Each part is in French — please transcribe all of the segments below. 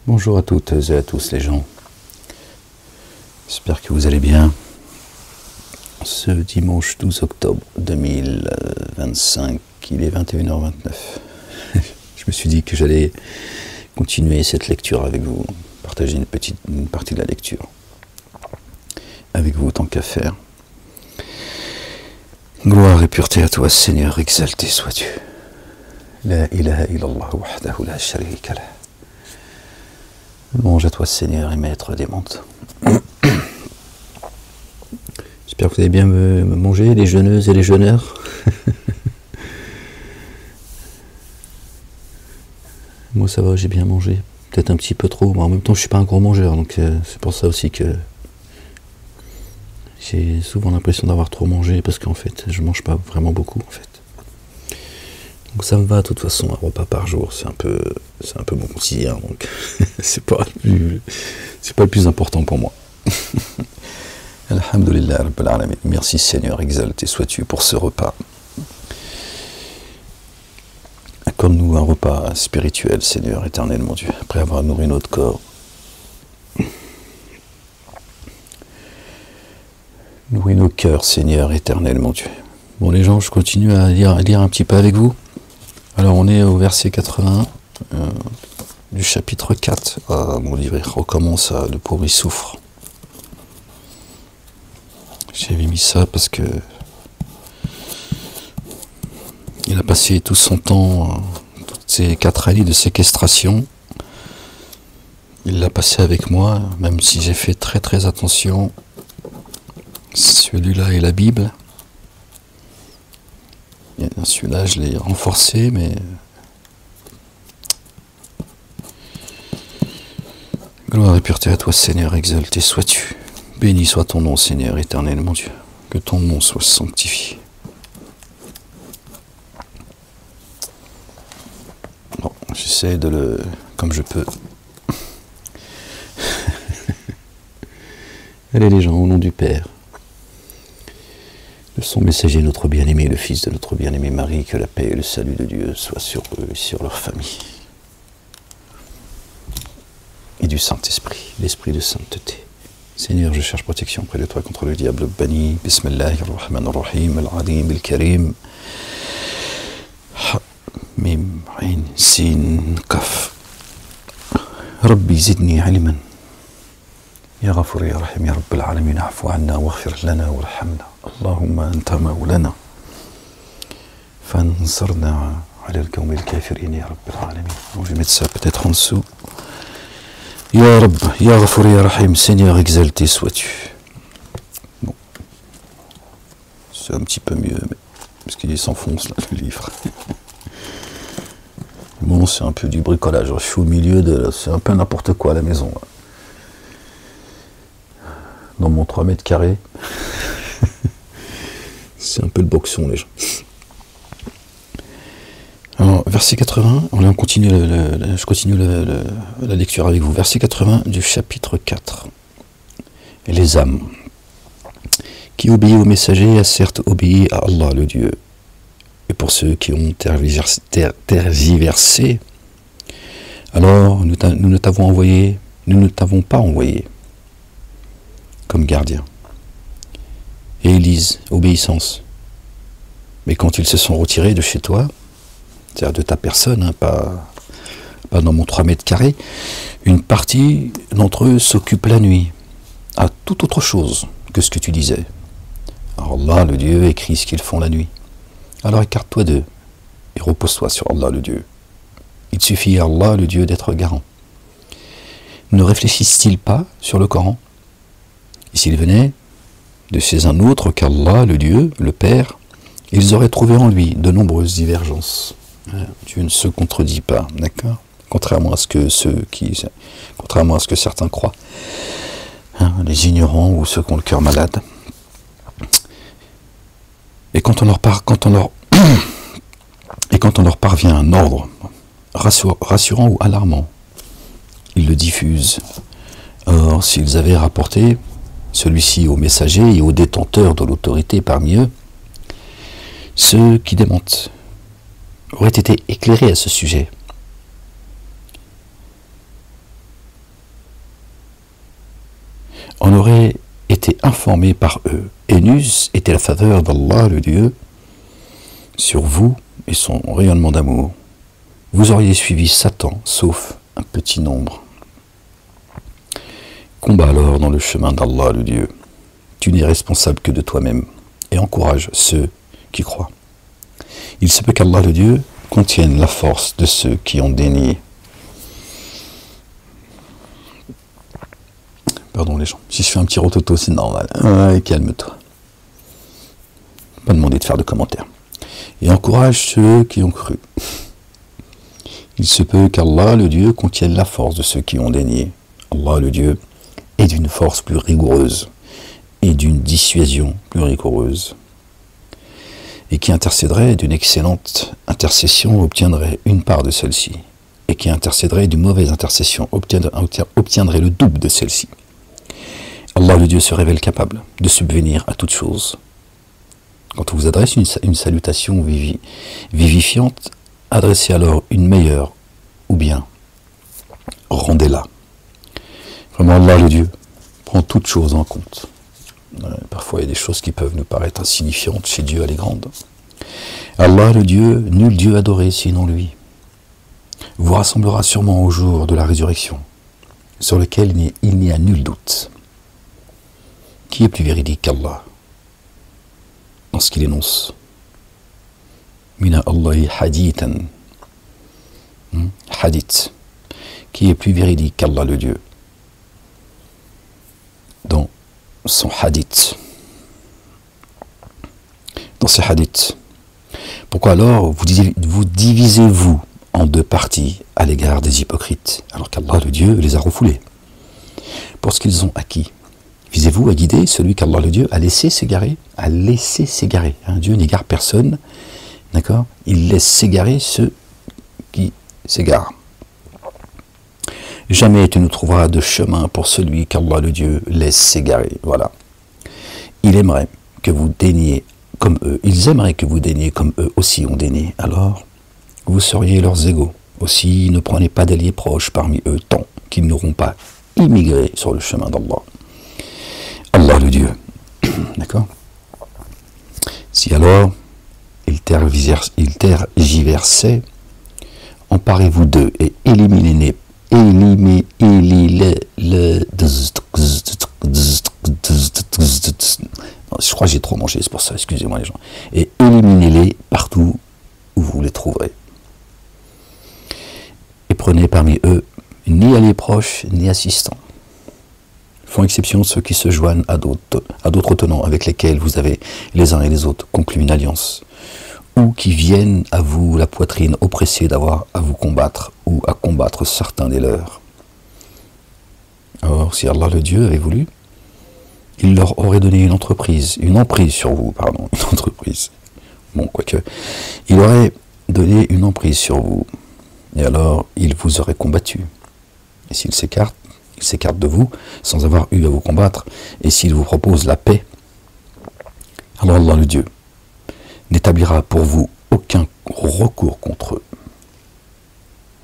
Bonjour à toutes et à tous les gens. J'espère que vous allez bien. Ce dimanche 12 octobre 2025, il est 21h29. Je me suis dit que j'allais continuer cette lecture avec vous, partager une partie de la lecture avec vous tant qu'à faire. Gloire et pureté à toi, Seigneur, exalté sois-tu. La ilaha illallah wahdahu la sharika lah. Louange à toi, Seigneur et Maître des mondes. J'espère que vous allez bien me manger, les jeûneuses et les jeûneurs. Moi, ça va, j'ai bien mangé. Peut-être un petit peu trop, mais en même temps, je suis pas un gros mangeur, donc c'est pour ça aussi que j'ai souvent l'impression d'avoir trop mangé, parce qu'en fait, je mange pas vraiment beaucoup, en fait. Donc ça me va, de toute façon, un repas par jour, c'est un peu mon quotidien, donc c'est pas le plus important pour moi. Alhamdulillah Rabbil Alamin. Merci Seigneur, exalté sois-tu pour ce repas. Accorde-nous un repas spirituel, Seigneur, éternel mon Dieu, après avoir nourri notre corps. Nourris nos cœurs, Seigneur, éternel mon Dieu. Bon les gens, je continue à lire un petit peu avec vous. Alors on est au verset 80 du chapitre 4. Mon livre il recommence, le pauvre il souffre. J'avais mis ça parce que il a passé tout son temps, toutes ces 4 années de séquestration. Il l'a passé avec moi, même si j'ai fait très très attention. Celui-là est la Bible. Celui-là, je l'ai renforcé, mais gloire et pureté à toi, Seigneur, exalté sois-tu. Béni soit ton nom, Seigneur, éternel, mon Dieu. Que ton nom soit sanctifié. Bon, j'essaie de le... comme je peux. Allez les gens, au nom du Père. Le son messager, notre bien-aimé, le Fils de notre bien-aimé Marie, que la paix et le salut de Dieu soient sur eux et sur leur famille. Et du Saint-Esprit, l'Esprit de sainteté. Seigneur, je cherche protection près de toi contre le diable banni. Bismillahirrahmanirrahim, al-alim, al-karim. Mim, ayn, sin, kaf. Rabbi zidni ilman. يا غفور يا رحيم يا رب العالمين اعف عنا واغفر لنا وارحمنا اللهم أنت مولانا فانصرنا على القوم الكافرين يا رب العالمين. Je vais mettre ça peut-être en dessous. Ya Rabb, Ya Ghafour, Ya Rahim, Seigneur exalté sois-tu. Bon, c'est un petit peu mieux, mais parce qu'il s'enfonce là le livre. Bon, c'est un peu du bricolage. Je suis au milieu de, c'est un peu n'importe quoi à la maison. Là. Dans mon 3 mètres carrés. C'est un peu le boxon, les gens. Alors, verset 80, on continue je continue la lecture avec vous. Verset 80 du chapitre 4. Et les âmes qui obéissent au messager a certes obéi à Allah, le Dieu. Et pour ceux qui ont tergiversé, alors nous ne t'avons pas envoyé comme gardien. Et ils disent obéissance. Mais quand ils se sont retirés de chez toi, c'est-à-dire de ta personne, hein, pas dans mon 3 mètres carrés, une partie d'entre eux s'occupe la nuit à toute autre chose que ce que tu disais. Alors Allah, le Dieu, écrit ce qu'ils font la nuit. Alors écarte-toi d'eux et repose-toi sur Allah, le Dieu. Il suffit à Allah, le Dieu, d'être garant. Ne réfléchissent-ils pas sur le Coran? Et s'ils venaient de chez un autre qu'Allah, le Dieu, le Père, ils auraient trouvé en lui de nombreuses divergences. Dieu ne se contredit pas, d'accord? Contrairement à ce que certains croient, hein, les ignorants ou ceux qui ont le cœur malade. Et quand on leur parvient un ordre rassurant ou alarmant, ils le diffusent. Or, s'ils avaient rapporté celui-ci aux messagers et aux détenteurs de l'autorité parmi eux, ceux qui démentent auraient été éclairés à ce sujet. en auraient été informés par eux, et n'eussent été la faveur d'Allah le Dieu sur vous et son rayonnement d'amour. Vous auriez suivi Satan, sauf un petit nombre. Combat alors dans le chemin d'Allah le Dieu. Tu n'es responsable que de toi-même, et encourage ceux qui croient. Il se peut qu'Allah le Dieu contienne la force de ceux qui ont dénié. Pardon les gens, si je fais un petit rototo, c'est normal. Ouais, calme-toi. Pas demander de faire de commentaires. Et encourage ceux qui ont cru. Il se peut qu'Allah le Dieu contienne la force de ceux qui ont dénié. Allah le Dieu est d'une force plus rigoureuse et d'une dissuasion plus rigoureuse. Et qui intercéderait d'une excellente intercession obtiendrait une part de celle-ci. Et qui intercéderait d'une mauvaise intercession obtiendrait le double de celle-ci. Allah le Dieu se révèle capable de subvenir à toute chose. Quand on vous adresse une salutation vivifiante, adressez alors une meilleure, ou bien rendez-la. Vraiment, Allah le Dieu prend toutes choses en compte. Parfois, il y a des choses qui peuvent nous paraître insignifiantes, chez Dieu, elle est grande. Allah le Dieu, nul Dieu adoré sinon lui, vous rassemblera sûrement au jour de la résurrection, sur lequel il n'y a nul doute. Qui est plus véridique qu'Allah dans ce qu'il énonce? Mina Allahi hadithan. Hadith. Qui est plus véridique qu'Allah le Dieu dans son hadith? Dans ses hadiths. Pourquoi alors vous divisez-vous en deux parties à l'égard des hypocrites, alors qu'Allah le Dieu les a refoulés pour ce qu'ils ont acquis? Visez-vous à guider celui qu'Allah le Dieu a laissé s'égarer? A laissé s'égarer. Dieu n'égare personne. D'accord? Il laisse s'égarer ceux qui s'égarent. Jamais tu ne trouveras de chemin pour celui qu'Allah le Dieu laisse s'égarer. Voilà. Il aimerait que vous daigniez comme eux. Ils aimeraient que vous daigniez comme eux aussi ont daigné. Alors, vous seriez leurs égaux. Aussi, ne prenez pas d'alliés proches parmi eux tant qu'ils n'auront pas immigré sur le chemin d'Allah. Allah le Dieu. D'accord? Si alors il tergiversait, emparez-vous d'eux et éliminez-les. Je crois que j'ai trop mangé, c'est pour ça, excusez-moi les gens. Et éliminez-les partout où vous les trouverez. Et prenez parmi eux ni alliés proches, ni assistants. Font exception ceux qui se joignent à d'autres tenants avec lesquels vous avez les uns et les autres conclu une alliance, ou qui viennent à vous la poitrine oppressée d'avoir à vous combattre ou à combattre certains des leurs. Or, si Allah le Dieu avait voulu, il leur aurait donné une emprise sur vous, une entreprise. Bon, quoique, il aurait donné une emprise sur vous, et alors il vous aurait combattu. Et s'il s'écarte, il s'écarte de vous sans avoir eu à vous combattre, et s'il vous propose la paix, alors Allah le Dieu n'établira pour vous aucun recours contre eux.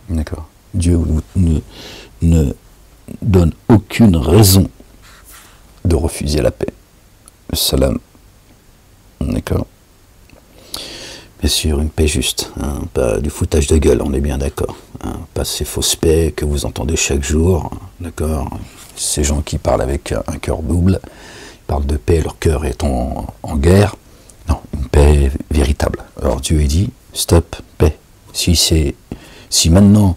D'accord? Dieu ne donne aucune raison de refuser la paix. Le salam. D'accord? Bien sûr, une paix juste, pas du foutage de gueule, on est bien d'accord. Pas ces fausses paix que vous entendez chaque jour, d'accord? Ces gens qui parlent avec un cœur double, ils parlent de paix, leur cœur est en guerre. Non, une paix véritable. Alors Dieu il dit, stop, paix. Si maintenant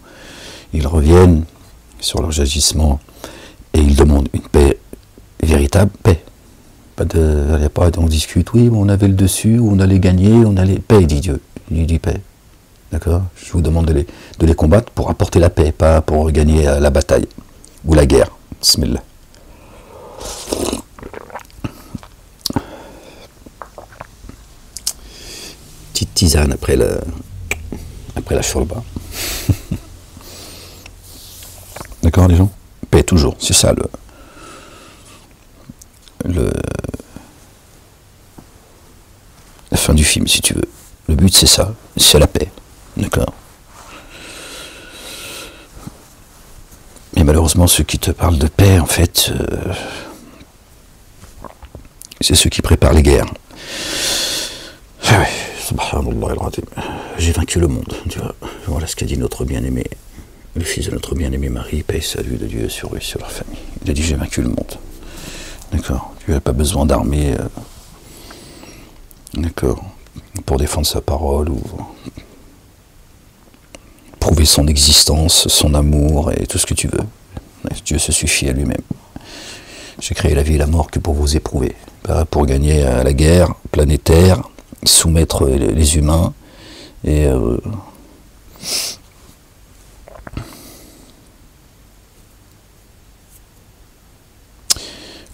ils reviennent sur leurs agissements et ils demandent une paix véritable, paix. On discute, oui, on avait le dessus, on allait gagner, on allait... Paix, dit Dieu. Il dit paix. D'accord? Je vous demande de les combattre pour apporter la paix, pas pour gagner la bataille ou la guerre. Bismillah. Petite tisane après la shorba. D'accord, les gens? Paix toujours, c'est ça la fin du film, si tu veux. Le but, c'est ça, c'est la paix. D'accord? Mais malheureusement, ceux qui te parlent de paix, en fait, C'est ceux qui préparent les guerres. Ah ouais, subhanallah al-azim. J'ai vaincu le monde, tu vois. Voilà ce qu'a dit notre bien-aimé, le fils de notre bien-aimé Marie, paix et salut de Dieu sur eux et sur leur famille. Il a dit j'ai vaincu le monde. D'accord. Dieu n'a pas besoin d'armée, d'accord, pour défendre sa parole ou prouver son existence, son amour et tout ce que tu veux. Dieu se suffit à lui-même. J'ai créé la vie et la mort que pour vous éprouver, pas pour gagner à la guerre planétaire, soumettre les humains et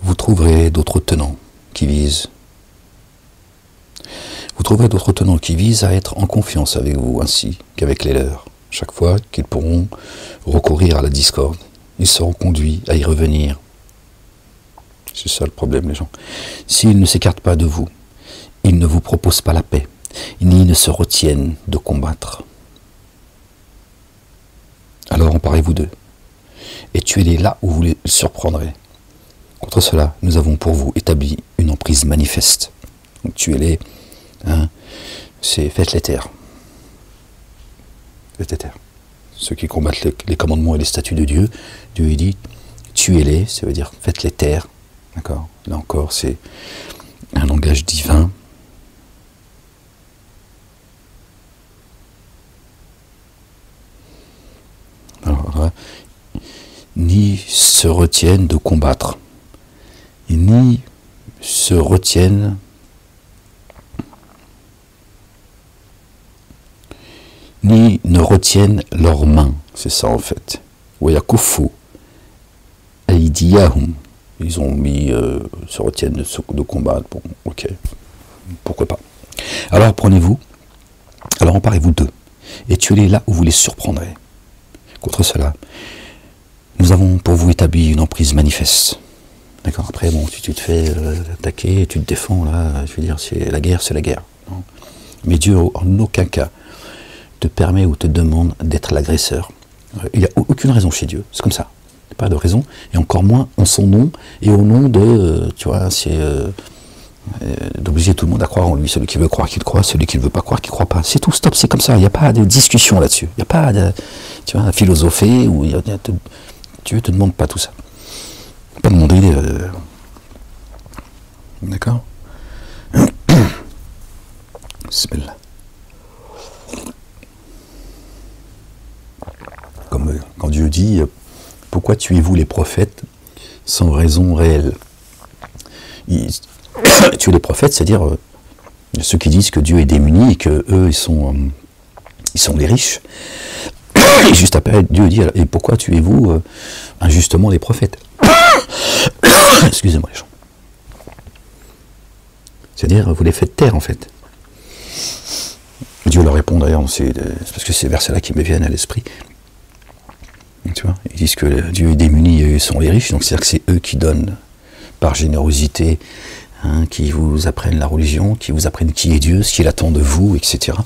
vous trouverez d'autres tenants qui visent. Vous trouverez d'autres tenants qui visent à être en confiance avec vous ainsi qu'avec les leurs. Chaque fois qu'ils pourront recourir à la discorde, ils seront conduits à y revenir. C'est ça le problème, les gens. S'ils ne s'écartent pas de vous, ils ne vous proposent pas la paix, ni ne se retiennent de combattre. Alors emparez-vous d'eux, et tuez-les là où vous les surprendrez. Contre cela, nous avons pour vous établi une emprise manifeste. Donc tuez-les, hein, faites-les taire. Faites-les taire. Ceux qui combattent les commandements et les statuts de Dieu, Dieu il dit, tuez-les, ça veut dire faites-les taire. D'accord. Là encore, c'est un langage divin. Alors là, ni se retiennent de combattre, ni se retiennent ni ne retiennent leurs mains. C'est ça en fait. Wayakufu aydiyahum. Ils ont mis, se retiennent de combattre. Bon, ok, pourquoi pas. Alors prenez-vous, alors emparez-vous d'eux, et tuez-les là où vous les surprendrez. Contre cela, nous avons pour vous établi une emprise manifeste. D'accord. Après, bon, si tu te fais attaquer, tu te défends, là, je veux dire, c'est la guerre, c'est la guerre. Non. Mais Dieu, en aucun cas, te permet ou te demande d'être l'agresseur. Il n'y a aucune raison chez Dieu, c'est comme ça. Pas de raison, et encore moins en son nom, et au nom de, tu vois, c'est d'obliger tout le monde à croire en lui. Celui qui veut croire qu'il croit, celui qui ne veut pas croire qu'il ne croit pas. C'est tout, stop, c'est comme ça, il n'y a pas de discussion là-dessus. Il n'y a pas de, tu vois, philosopher, ou Dieu ne te demande pas tout ça. Pas demander, d'accord. C'est belle. Comme quand Dieu dit, pourquoi tuez-vous les prophètes sans raison réelle? Tuer les prophètes, c'est-à-dire ceux qui disent que Dieu est démuni et que eux ils sont les riches. Et juste après, Dieu dit, et pourquoi tuez-vous injustement les prophètes? Excusez-moi les gens. C'est-à-dire, vous les faites taire en fait. Dieu leur répond d'ailleurs, c'est parce que ces versets-là qui me viennent à l'esprit. Tu vois, ils disent que Dieu est démuni et eux sont les riches, donc c'est-à-dire que c'est eux qui donnent par générosité, hein, qui vous apprennent la religion, qui vous apprennent qui est Dieu, ce qu'il attend de vous, etc.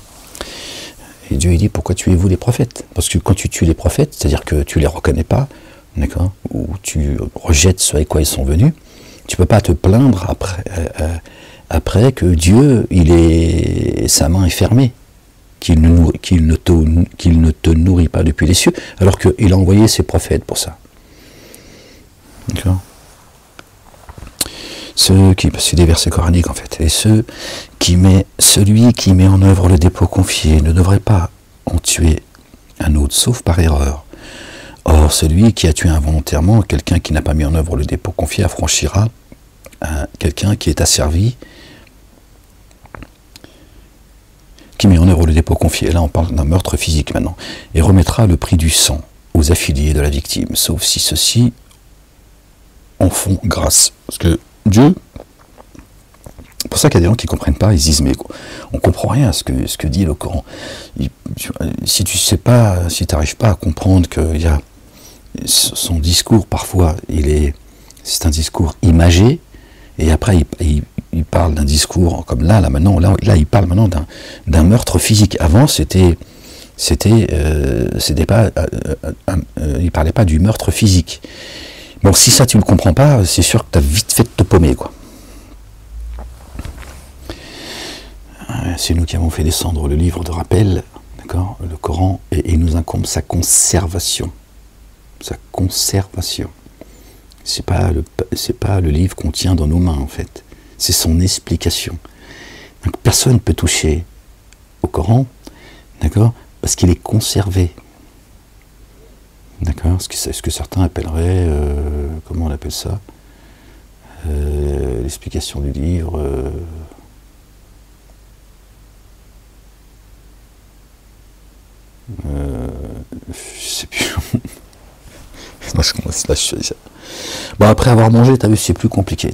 Et Dieu il dit, pourquoi tuez-vous les prophètes? Parce que quand tu tues les prophètes, c'est-à-dire que tu les reconnais pas, d'accord, ou tu rejettes ce avec quoi ils sont venus, tu peux pas te plaindre après que Dieu, sa main est fermée, qu'il ne te nourrit pas depuis les cieux, alors qu'il a envoyé ses prophètes pour ça. D'accord. C'est des versets coraniques en fait, et celui qui met en œuvre le dépôt confié ne devrait pas en tuer un autre, sauf par erreur. Or, celui qui a tué involontairement quelqu'un qui n'a pas mis en œuvre le dépôt confié affranchira quelqu'un qui est asservi, qui met en œuvre le dépôt confié, là on parle d'un meurtre physique maintenant, et remettra le prix du sang aux affiliés de la victime, sauf si ceux-ci en font grâce. Parce que Dieu, c'est pour ça qu'il y a des gens qui ne comprennent pas, ils disent mais on ne comprend rien à ce que dit le Coran. Si tu sais pas, si tu n'arrives pas à comprendre que son discours parfois, c'est un discours imagé, et après il parle d'un discours comme là il parle maintenant d'un meurtre physique. Avant c'était pas, il parlait pas du meurtre physique. Bon, si ça tu le comprends pas, c'est sûr que tu as vite fait de te paumer, quoi. C'est nous qui avons fait descendre le livre de rappel, d'accord, le Coran, et il nous incombe sa conservation. Sa conservation. C'est pas le livre qu'on tient dans nos mains, en fait. C'est son explication. Donc personne ne peut toucher au Coran, d'accord, parce qu'il est conservé. D'accord, ce que certains appelleraient, comment on appelle ça, l'explication du livre, je sais plus. Bon, après avoir mangé, t'as vu, c'est plus compliqué.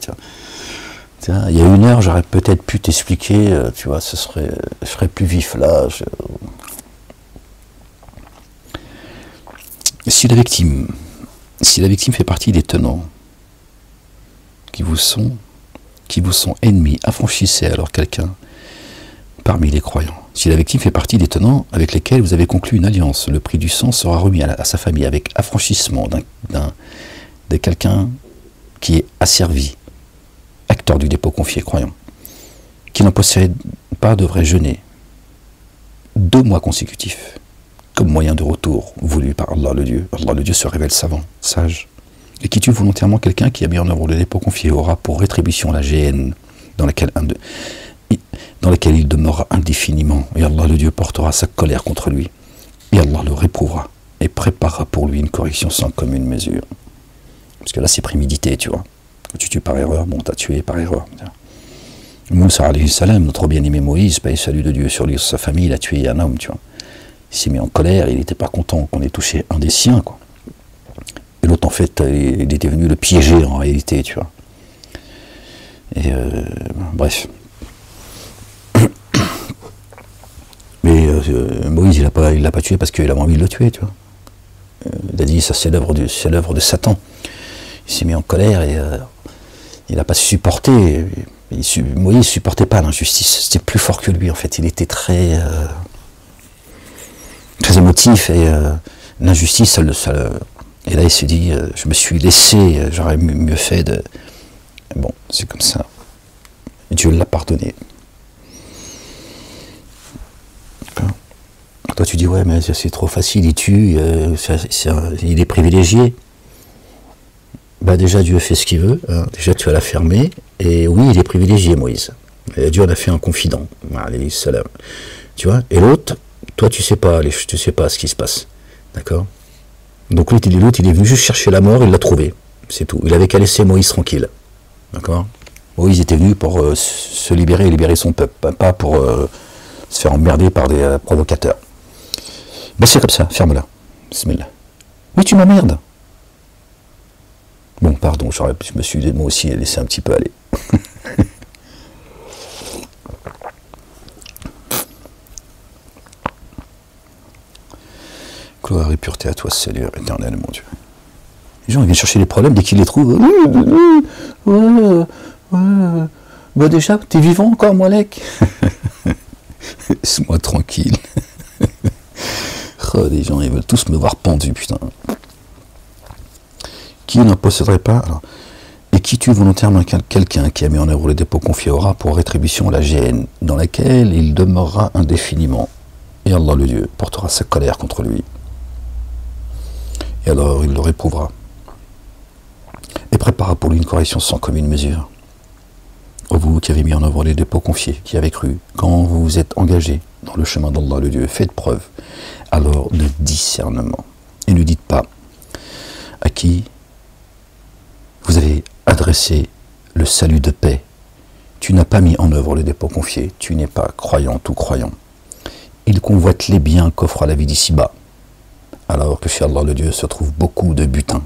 Tiens, il y a 1 heure, j'aurais peut-être pu t'expliquer, tu vois, je serais plus vif là. Si la victime fait partie des tenants qui vous sont ennemis, affranchissez alors quelqu'un parmi les croyants. Si la victime fait partie des tenants avec lesquels vous avez conclu une alliance, le prix du sang sera remis à sa famille avec affranchissement de quelqu'un qui est asservi, acteur du dépôt confié, croyant, qui n'en possède pas devrait jeûner 2 mois consécutifs, comme moyen de retour voulu par Allah le Dieu. Allah le Dieu se révèle savant, sage, et qui tue volontairement quelqu'un qui a mis en œuvre le dépôt confié aura pour rétribution la géhenne dans laquelle il demeurera indéfiniment, et Allah le Dieu portera sa colère contre lui, et Allah le réprouvera, et préparera pour lui une correction sans commune mesure. Parce que là c'est prémédité, tu vois. Quand tu tues par erreur, bon, t'as tué par erreur. Moussa alayhi salam, notre bien-aimé Moïse, paix et salut de Dieu sur lui, sur sa famille, il a tué un homme, tu vois. Il s'est mis en colère, il n'était pas content qu'on ait touché un des siens, quoi. Et l'autre, en fait, il était venu le piéger, en réalité, tu vois. Et, bref. Mais Moïse, il l'a pas tué parce qu'il avait envie de le tuer, tu vois. Il a dit, ça c'est l'œuvre de Satan. Il s'est mis en colère et il n'a pas supporté. Moïse ne supportait pas l'injustice. C'était plus fort que lui, en fait. Il était très émotif et l'injustice, et là il s'est dit, je me suis laissé, j'aurais mieux fait de... Bon, c'est comme ça. Dieu l'a pardonné. Toi tu dis, ouais, mais c'est trop facile, il tue, il est privilégié. Bah déjà Dieu fait ce qu'il veut, hein. Déjà tu vas la fermer, et oui, il est privilégié, Moïse. Et Dieu en a fait un confident, alayhi salam. Tu vois, et l'autre, toi tu sais pas ce qui se passe, d'accord? Donc l'autre il est venu juste chercher la mort, il l'a trouvé, c'est tout. Il avait qu'à laisser Moïse tranquille, d'accord? Moïse était venu pour se libérer et libérer son peuple, pas pour se faire emmerder par des provocateurs. Ben c'est comme ça, ferme-la, bismillah. Oui, tu m'emmerdes. Bon, pardon, je me suis moi aussi laissé un petit peu aller. Gloire et pureté à toi, Seigneur éternel, mon Dieu. Les gens ils viennent chercher les problèmes dès qu'ils les trouvent. Bah déjà, t'es vivant encore, Moalek? Laisse-moi tranquille. Oh, les gens, ils veulent tous me voir pendu, putain. Qui n'en posséderait pas alors, et qui tue volontairement quelqu'un qui a mis en œuvre le dépôt confié aura pour rétribution la géhenne, dans laquelle il demeurera indéfiniment. Et Allah le Dieu portera sa colère contre lui. Et alors il le réprouvera. Et préparera pour lui une correction sans commune mesure. Ô vous qui avez mis en œuvre les dépôts confiés, qui avez cru, quand vous vous êtes engagés dans le chemin d'Allah le Dieu, faites preuve alors de discernement. Et ne dites pas à qui vous avez adressé le salut de paix. Tu n'as pas mis en œuvre le dépôt confié, tu n'es pas croyante ou croyant. Il convoite les biens qu'offre la vie d'ici-bas, alors que chez Allah le Dieu se trouve beaucoup de butin.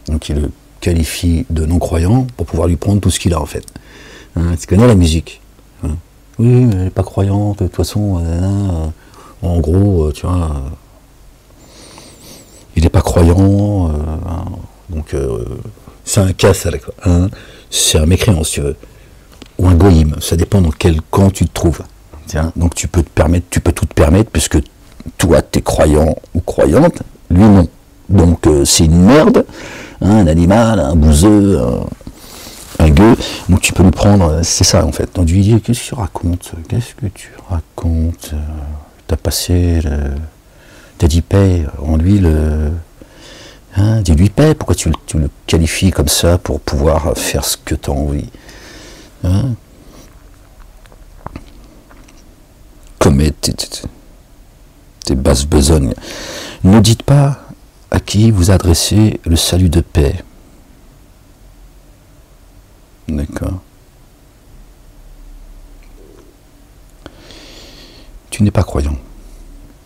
Donc il le qualifie de non-croyant pour pouvoir lui prendre tout ce qu'il a en fait. Tu connais la musique. Oui, mais elle n'est pas croyante, de toute façon, en gros, tu vois, il n'est pas croyant, donc c'est un cassel, c'est un mécréant si tu veux, ou un goïm, ça dépend dans quel camp tu te trouves. Tiens, donc tu peux tout te permettre, puisque toi tu es croyant ou croyante, lui non. Donc c'est une merde, un animal, un bouseux, un gueux, donc tu peux lui prendre, c'est ça en fait. Donc tu lui dis, qu'est-ce que tu racontes? Qu'est-ce que tu racontes? T'as passé, t'as dit paix en lui hein, dis-lui paix, pourquoi tu le qualifies comme ça pour pouvoir faire ce que tu as envie, hein? Commets tes basses besognes. Ne dites pas à qui vous adressez le salut de paix. D'accord. Tu n'es pas croyant.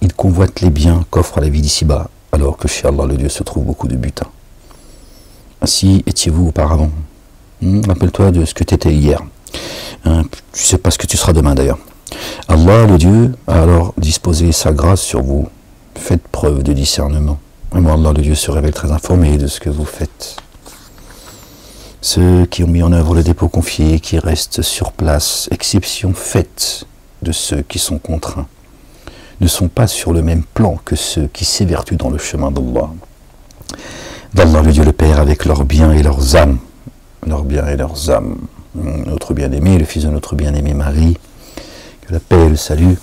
Il convoite les biens qu'offre la vie d'ici-bas, alors que chez Allah le Dieu se trouve beaucoup de butin. Ainsi étiez-vous auparavant. Rappelle-toi de ce que tu étais hier. Tu ne sais pas ce que tu seras demain d'ailleurs. Allah le Dieu a alors disposé sa grâce sur vous. Faites preuve de discernement. Vraiment, Allah le Dieu se révèle très informé de ce que vous faites. Ceux qui ont mis en œuvre le dépôt confié, qui restent sur place, exception faite de ceux qui sont contraints, ne sont pas sur le même plan que ceux qui s'évertuent dans le chemin d'Allah. D'Allah le Dieu le Père avec leurs biens et leurs âmes. Leurs biens et leurs âmes. Notre bien-aimé, le fils de notre bien-aimé Marie, que la paix et le salut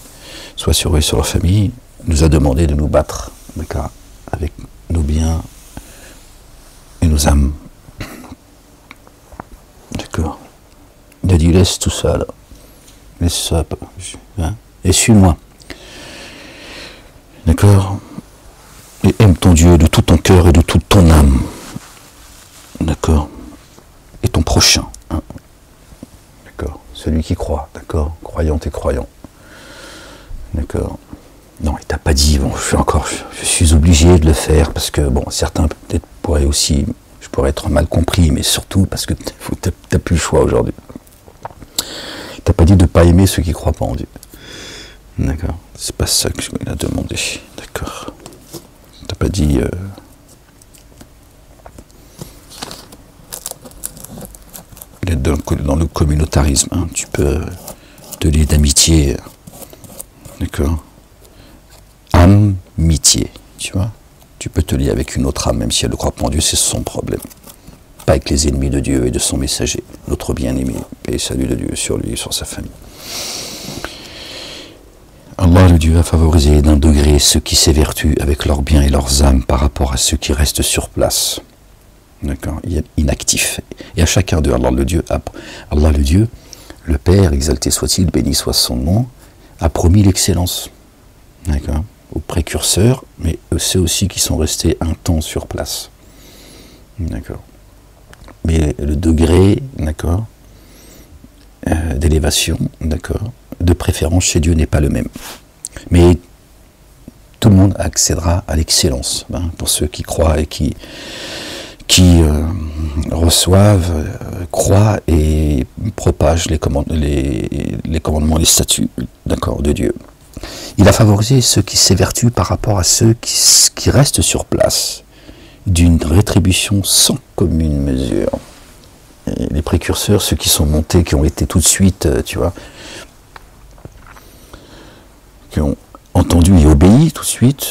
soient sur eux et sur leur famille, nous a demandé de nous battre avec nos biens et nos âmes. D'accord. Il a dit, laisse tout ça là. Laisse ça. Hein, et suis-moi. D'accord. Et aime ton Dieu de tout ton cœur et de toute ton âme. D'accord. Et ton prochain. Hein. D'accord. Celui qui croit. D'accord. Croyante et croyant. D'accord. Non, il t'a pas dit, bon, je suis obligé de le faire parce que, bon, certains peut-être pourraient aussi, je pourrais être mal compris, mais surtout parce que t'as plus le choix aujourd'hui. Il t'a pas dit de ne pas aimer ceux qui ne croient pas en Dieu. D'accord. C'est pas ça qu'il a demandé. D'accord. Il t'a pas dit... d'être dans le communautarisme. Hein. Tu peux te lier d'amitié. D'accord. Amitié, tu vois. Tu peux te lier avec une autre âme, même si elle ne croit pas en Dieu, c'est son problème. Pas avec les ennemis de Dieu et de son messager, notre bien-aimé, paix et salut de Dieu sur lui et sur sa famille. Allah, le Dieu, a favorisé d'un degré ceux qui s'évertuent avec leurs biens et leurs âmes par rapport à ceux qui restent sur place. D'accord, inactifs. Et à chacun d'eux, Allah, le Dieu, le Père, exalté soit-il, béni soit son nom, a promis l'excellence. D'accord, aux précurseurs, mais ceux aussi qui sont restés un temps sur place. D'accord. Mais le degré, d'accord, d'élévation, d'accord, de préférence chez Dieu n'est pas le même. Mais tout le monde accédera à l'excellence, hein, pour ceux qui croient et qui reçoivent, croient et propagent les commandements, les statuts, d'accord, de Dieu. Il a favorisé ceux qui s'évertuent par rapport à ceux qui restent sur place, d'une rétribution sans commune mesure. Et les précurseurs, ceux qui sont montés, qui ont été tout de suite, tu vois, qui ont entendu et obéi tout de suite,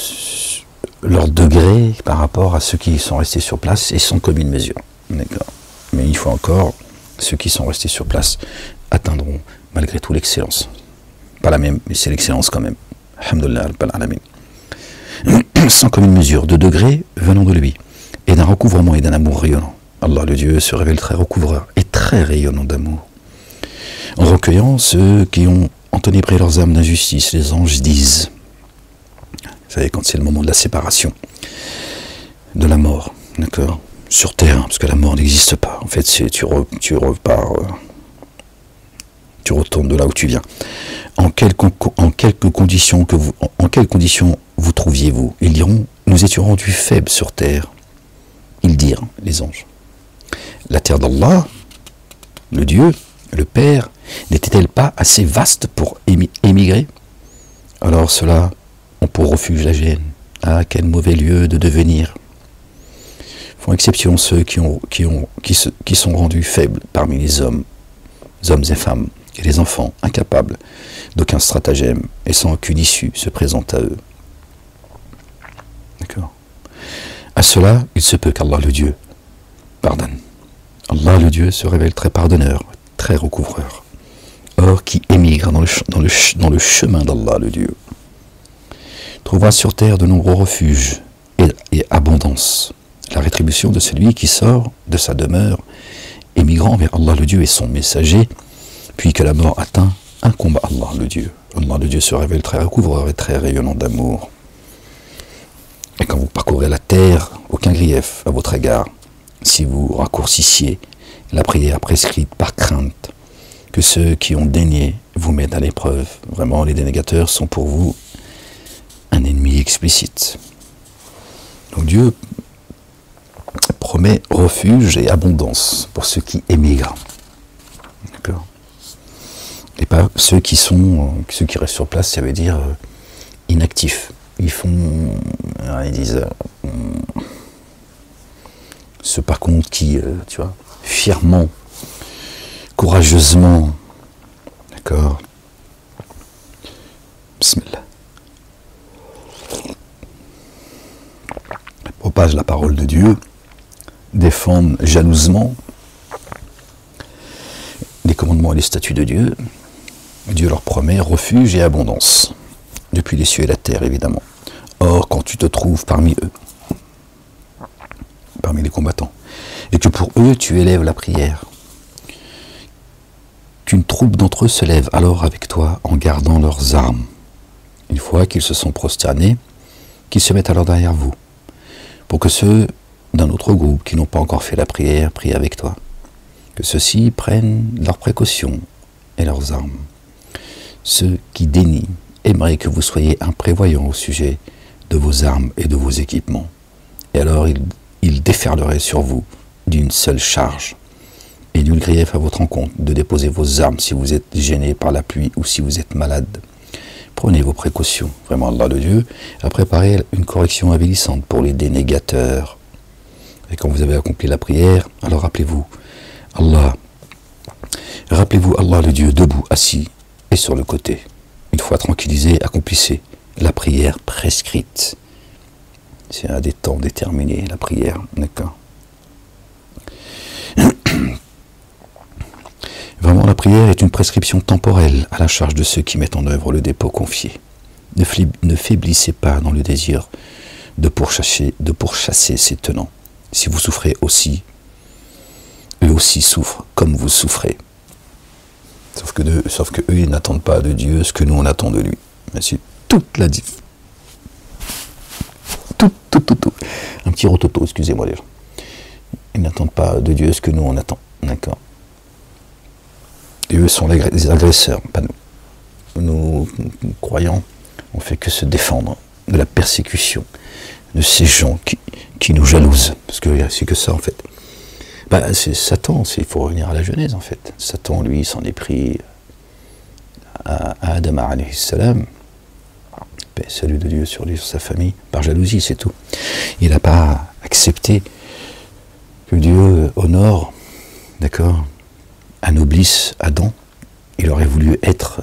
leur degré par rapport à ceux qui sont restés sur place est sans commune mesure. D'accord. Mais il faut encore, ceux qui sont restés sur place atteindront malgré tout l'excellence. Pas la même, mais c'est l'excellence quand même. Alhamdulillah, sans commune mesure, de degrés venant de lui, et d'un recouvrement et d'un amour rayonnant. Allah le Dieu se révèle très recouvreur et très rayonnant d'amour. En recueillant ceux qui ont enténébré leurs âmes d'injustice, les anges disent, vous savez, quand c'est le moment de la séparation, de la mort, d'accord, sur terre, parce que la mort n'existe pas. En fait, tu repars, tu retournes de là où tu viens. En quelles conditions vous trouviez-vous? Ils diront, nous étions rendus faibles sur terre. Ils dirent, les anges, la terre d'Allah, le Dieu, le Père, n'était-elle pas assez vaste pour émigrer? Alors ceux-là ont pour refuge la gêne. Ah, quel mauvais lieu de devenir! Font exception ceux qui sont rendus faibles parmi les hommes et femmes, et les enfants incapables d'aucun stratagème et sans aucune issue se présentent à eux. D'accord. À cela, il se peut qu'Allah le Dieu pardonne. Allah Allah, le Dieu, se révèle très pardonneur, très recouvreur. Or, qui émigre dans le chemin d'Allah, le Dieu, trouvera sur terre de nombreux refuges et abondance. La rétribution de celui qui sort de sa demeure, émigrant vers Allah, le Dieu, et son messager, puis que la mort atteint, incombe à Allah, le Dieu. Allah, le Dieu, se révèle très recouvreur et très rayonnant d'amour. Et quand vous parcourez la terre, aucun grief à votre égard, si vous raccourcissiez la prière prescrite par crainte que ceux qui ont daigné vous mettent à l'épreuve. Vraiment, les dénégateurs sont pour vous un ennemi explicite. Donc Dieu promet refuge et abondance pour ceux qui émigrent. D'accord ? Et pas ceux qui restent sur place, ça veut dire inactifs. Ils disent, ceux par contre qui, fièrement, courageusement, d'accord, bismillah, propagent la parole de Dieu, défendent jalousement les commandements et les statuts de Dieu. Dieu leur promet refuge et abondance, depuis les cieux et la terre, évidemment. Or, quand tu te trouves parmi eux, parmi les combattants, et que pour eux tu élèves la prière, qu'une troupe d'entre eux se lève alors avec toi en gardant leurs armes. Une fois qu'ils se sont prosternés, qu'ils se mettent alors derrière vous, pour que ceux d'un autre groupe qui n'ont pas encore fait la prière prient avec toi, que ceux-ci prennent leurs précautions et leurs armes. Ceux qui dénient aimeraient que vous soyez imprévoyants au sujet de vos armes et de vos équipements, et alors ils déferleraient sur vous d'une seule charge. Et nul grief à votre encontre de déposer vos armes si vous êtes gêné par la pluie ou si vous êtes malade. Prenez vos précautions. Vraiment, Allah le Dieu a préparé une correction avilissante pour les dénégateurs. Et quand vous avez accompli la prière, alors rappelez-vous Allah le Dieu debout, assis et sur le côté. Une fois tranquillisé, accomplissez la prière prescrite. C'est à des temps déterminés, la prière, d'accord. Vraiment, la prière est une prescription temporelle à la charge de ceux qui mettent en œuvre le dépôt confié. Ne faiblissez pas dans le désir de pourchasser ses tenants. Si vous souffrez aussi, eux aussi souffrent comme vous souffrez. Sauf que eux, ils n'attendent pas de Dieu ce que nous, on attend de lui. Mais c'est toute la diff. Tout. Un petit rototo, excusez-moi les gens. Ils n'attendent pas de Dieu ce que nous, on attend. D'accord. Et eux sont les agresseurs, pas nous. Nous, croyants, on ne fait que se défendre de la persécution de ces gens qui nous jalousent. Parce que c'est que ça, en fait. C'est Satan, il faut revenir à la Genèse, en fait. Satan, lui, s'en est pris à Adam alayhi salam, salut de Dieu sur lui, sur sa famille, par jalousie, c'est tout. Il n'a pas accepté que Dieu honore, d'accord, anoblisse Adam. Il aurait voulu être,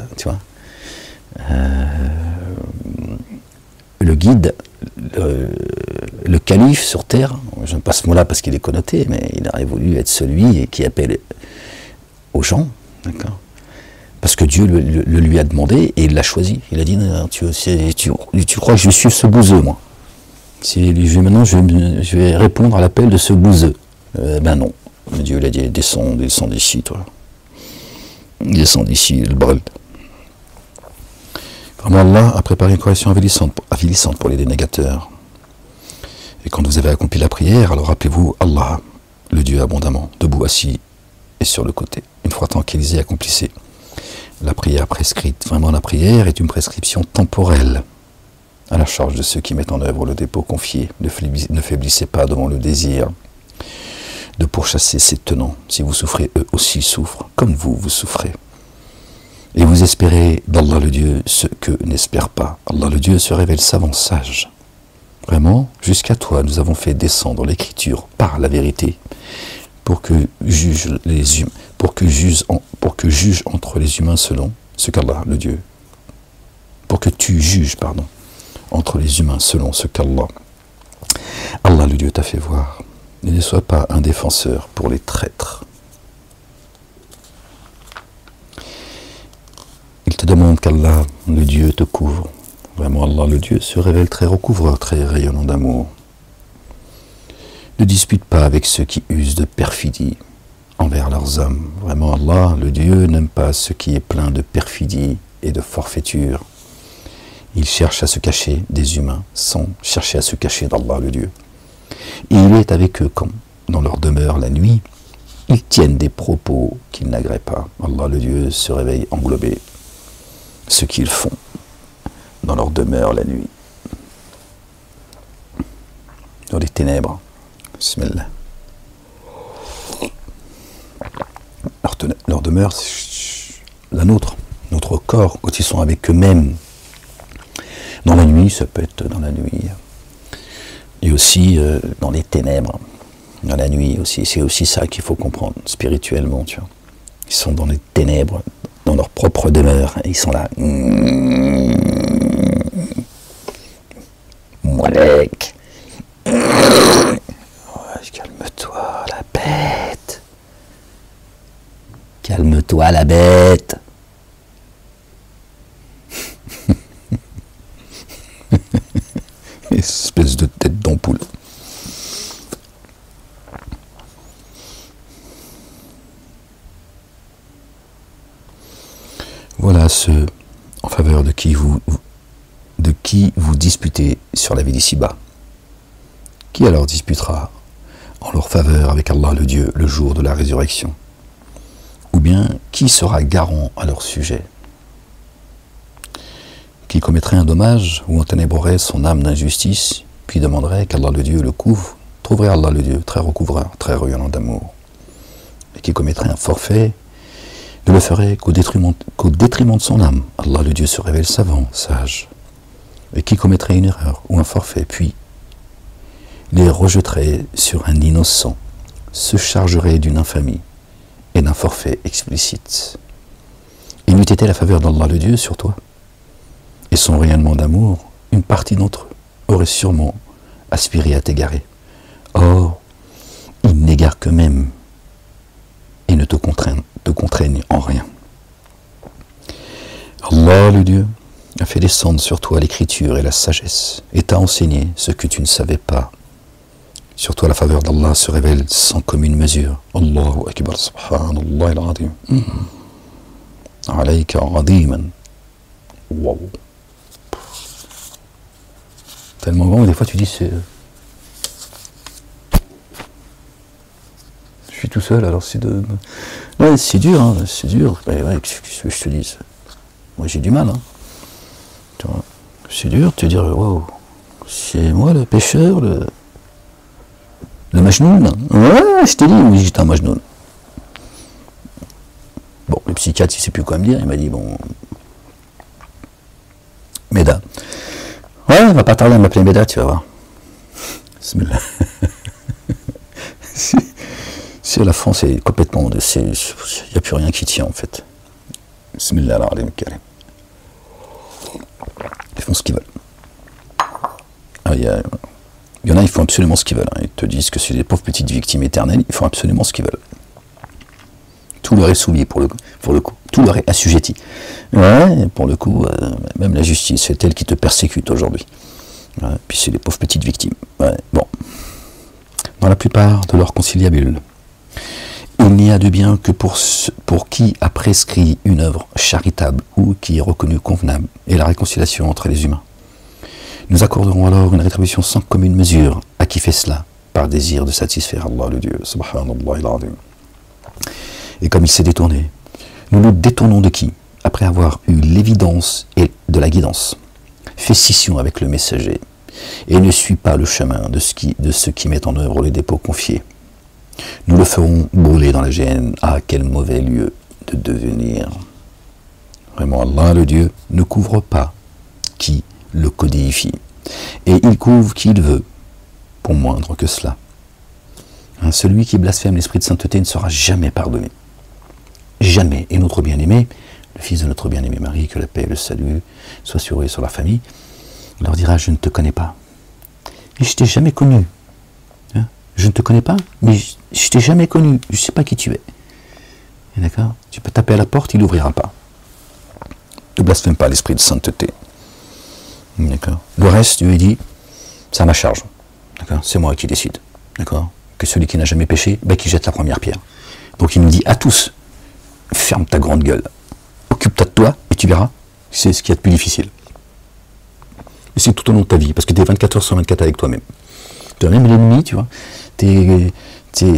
le guide, le calife sur terre. Je n'aime pas ce mot-là parce qu'il est connoté, mais il aurait voulu être celui qui appelle aux gens, d'accord. Parce que Dieu le lui a demandé et il l'a choisi. Il a dit, tu crois que je vais suivre ce bouseux, moi? Maintenant, je vais répondre à l'appel de ce bouseux. Ben non. Dieu lui a dit, descends d'ici, toi. Descends d'ici, le brel. Vraiment, Allah a préparé une correction avilissante pour les dénégateurs. Et quand vous avez accompli la prière, alors rappelez-vous Allah, le Dieu abondamment, debout, assis et sur le côté. Une fois tranquillisé, accomplissez la prière prescrite. Vraiment, la prière est une prescription temporelle à la charge de ceux qui mettent en œuvre le dépôt confié. Ne faiblissez pas devant le désir de pourchasser ses tenants. Si vous souffrez, eux aussi souffrent, comme vous souffrez. Et vous espérez d'Allah le Dieu ce que n'espère pas. Allah le Dieu se révèle savant, sage. Vraiment, jusqu'à toi, nous avons fait descendre l'écriture par la vérité, pour que juge entre les humains selon ce qu'Allah le Dieu, pour que tu juges, entre les humains selon ce qu'Allah le Dieu t'a fait voir. Et ne sois pas un défenseur pour les traîtres. te demande qu'Allah, le Dieu, te couvre. Vraiment, Allah, le Dieu, se révèle très recouvreur, très rayonnant d'amour. Ne dispute pas avec ceux qui usent de perfidie envers leurs hommes. Vraiment, Allah, le Dieu, n'aime pas ce qui est plein de perfidie et de forfaiture. Il cherche à se cacher des humains sans chercher à se cacher d'Allah, le Dieu. Et il est avec eux quand, dans leur demeure la nuit, ils tiennent des propos qu'ils n'agréent pas. Allah, le Dieu, se réveille englobé ce qu'ils font dans leur demeure la nuit. Dans les ténèbres. Bismillah. Leur demeure, c'est la nôtre, notre corps, quand ils sont avec eux-mêmes. Dans la nuit, ça peut être dans la nuit. Et aussi dans les ténèbres. Dans la nuit aussi. C'est aussi ça qu'il faut comprendre spirituellement, tu vois. Ils sont dans les ténèbres, dans leur propre demeure. Et ils sont là. Moualek. Calme-toi, la bête. Calme-toi, la bête. Espèce de tête d'ampoule. Voilà ceux en faveur de qui vous disputez sur la vie d'ici-bas. Qui alors disputera en leur faveur avec Allah le Dieu le jour de la résurrection? Ou bien qui sera garant à leur sujet? Qui commettrait un dommage ou enténébrerait son âme d'injustice, puis demanderait qu'Allah le Dieu le couvre, trouverait Allah le Dieu très recouvreur, très rayonnant d'amour. Et qui commettrait un forfait, ne le ferait qu'au détriment de son âme. Allah le Dieu se révèle savant, sage. Et qui commettrait une erreur ou un forfait, puis les rejetterait sur un innocent, se chargerait d'une infamie et d'un forfait explicite. Il n'eût été la faveur d'Allah le Dieu sur toi et son rayonnement d'amour, une partie d'entre eux aurait sûrement aspiré à t'égarer. Or, ils n'égarent qu'eux-mêmes et ne te contraignent en rien. Allah le Dieu a fait descendre sur toi l'écriture et la sagesse et t'a enseigné ce que tu ne savais pas. Sur toi la faveur d'Allah se révèle sans commune mesure. Allahu Akbar, subhanallah al-azim. Alayka aziman. Wow. Tellement grand, des fois tu dis c'est... Je suis tout seul, alors c'est de... Ouais, c'est dur, hein, c'est dur. Ouais, qu'est-ce que je te dis? Moi j'ai du mal, hein. Tu vois, c'est dur de te dire, waouh, c'est moi le pécheur, le Majnoun. Ouais, je te dis, oui, j'étais un Majnoun. Bon, le psychiatre, il ne sait plus quoi me dire, il m'a dit, bon... Méda. Ouais, on va pas tarder à m'appeler Méda, tu vas voir. Bismillah. C'est la France est complètement... Il n'y a plus rien qui tient, en fait. Bismillah, al-Alim Karim. Ils font ce qu'ils veulent. Ah, il y en a, ils font absolument ce qu'ils veulent. Hein. Ils te disent que c'est des pauvres petites victimes éternelles, ils font absolument ce qu'ils veulent. Tout leur est soumis pour le coup. Tout leur est assujetti. Ouais, pour le coup, même la justice, c'est elle qui te persécute aujourd'hui. Ouais, puis c'est des pauvres petites victimes. Ouais, bon. Dans la plupart de leurs conciliabules, il n'y a de bien que pour qui a prescrit une œuvre charitable ou qui est reconnue convenable et la réconciliation entre les humains. Nous accorderons alors une rétribution sans commune mesure à qui fait cela par désir de satisfaire Allah le Dieu. Subhanallah al-azim. Et comme il s'est détourné, nous nous détournons de qui, après avoir eu l'évidence et de la guidance, fait scission avec le messager et ne suit pas le chemin de ceux qui mettent en œuvre les dépôts confiés. Nous le ferons brûler dans la géhenne. Ah, quel mauvais lieu de devenir. Vraiment, Allah le Dieu ne couvre pas qui le codifie. Et il couvre qui il veut, pour moindre que cela. Hein, celui qui blasphème l'esprit de sainteté ne sera jamais pardonné. Jamais. Et notre bien-aimé, le fils de notre bien-aimé Marie, que la paix et le salut soient sur eux et sur la famille, leur dira, je ne te connais pas. Et je t'ai jamais connu. Hein, je ne te connais pas, mais je t'ai jamais connu. Je ne sais pas qui tu es. D'accord? Tu peux taper à la porte, il n'ouvrira pas. Ne blasphème pas l'esprit de sainteté. D'accord. Le reste, Dieu dit, c'est à ma charge. D'accord. C'est moi qui décide. D'accord. Que celui qui n'a jamais péché, ben, qui jette la première pierre. Donc il nous dit à tous, ferme ta grande gueule, occupe-toi de toi, et tu verras, c'est ce qu'il y a de plus difficile. Et c'est tout au long de ta vie, parce que tu es 24 heures sur 24 avec toi-même. Toi-même l'ennemi, tu vois, tu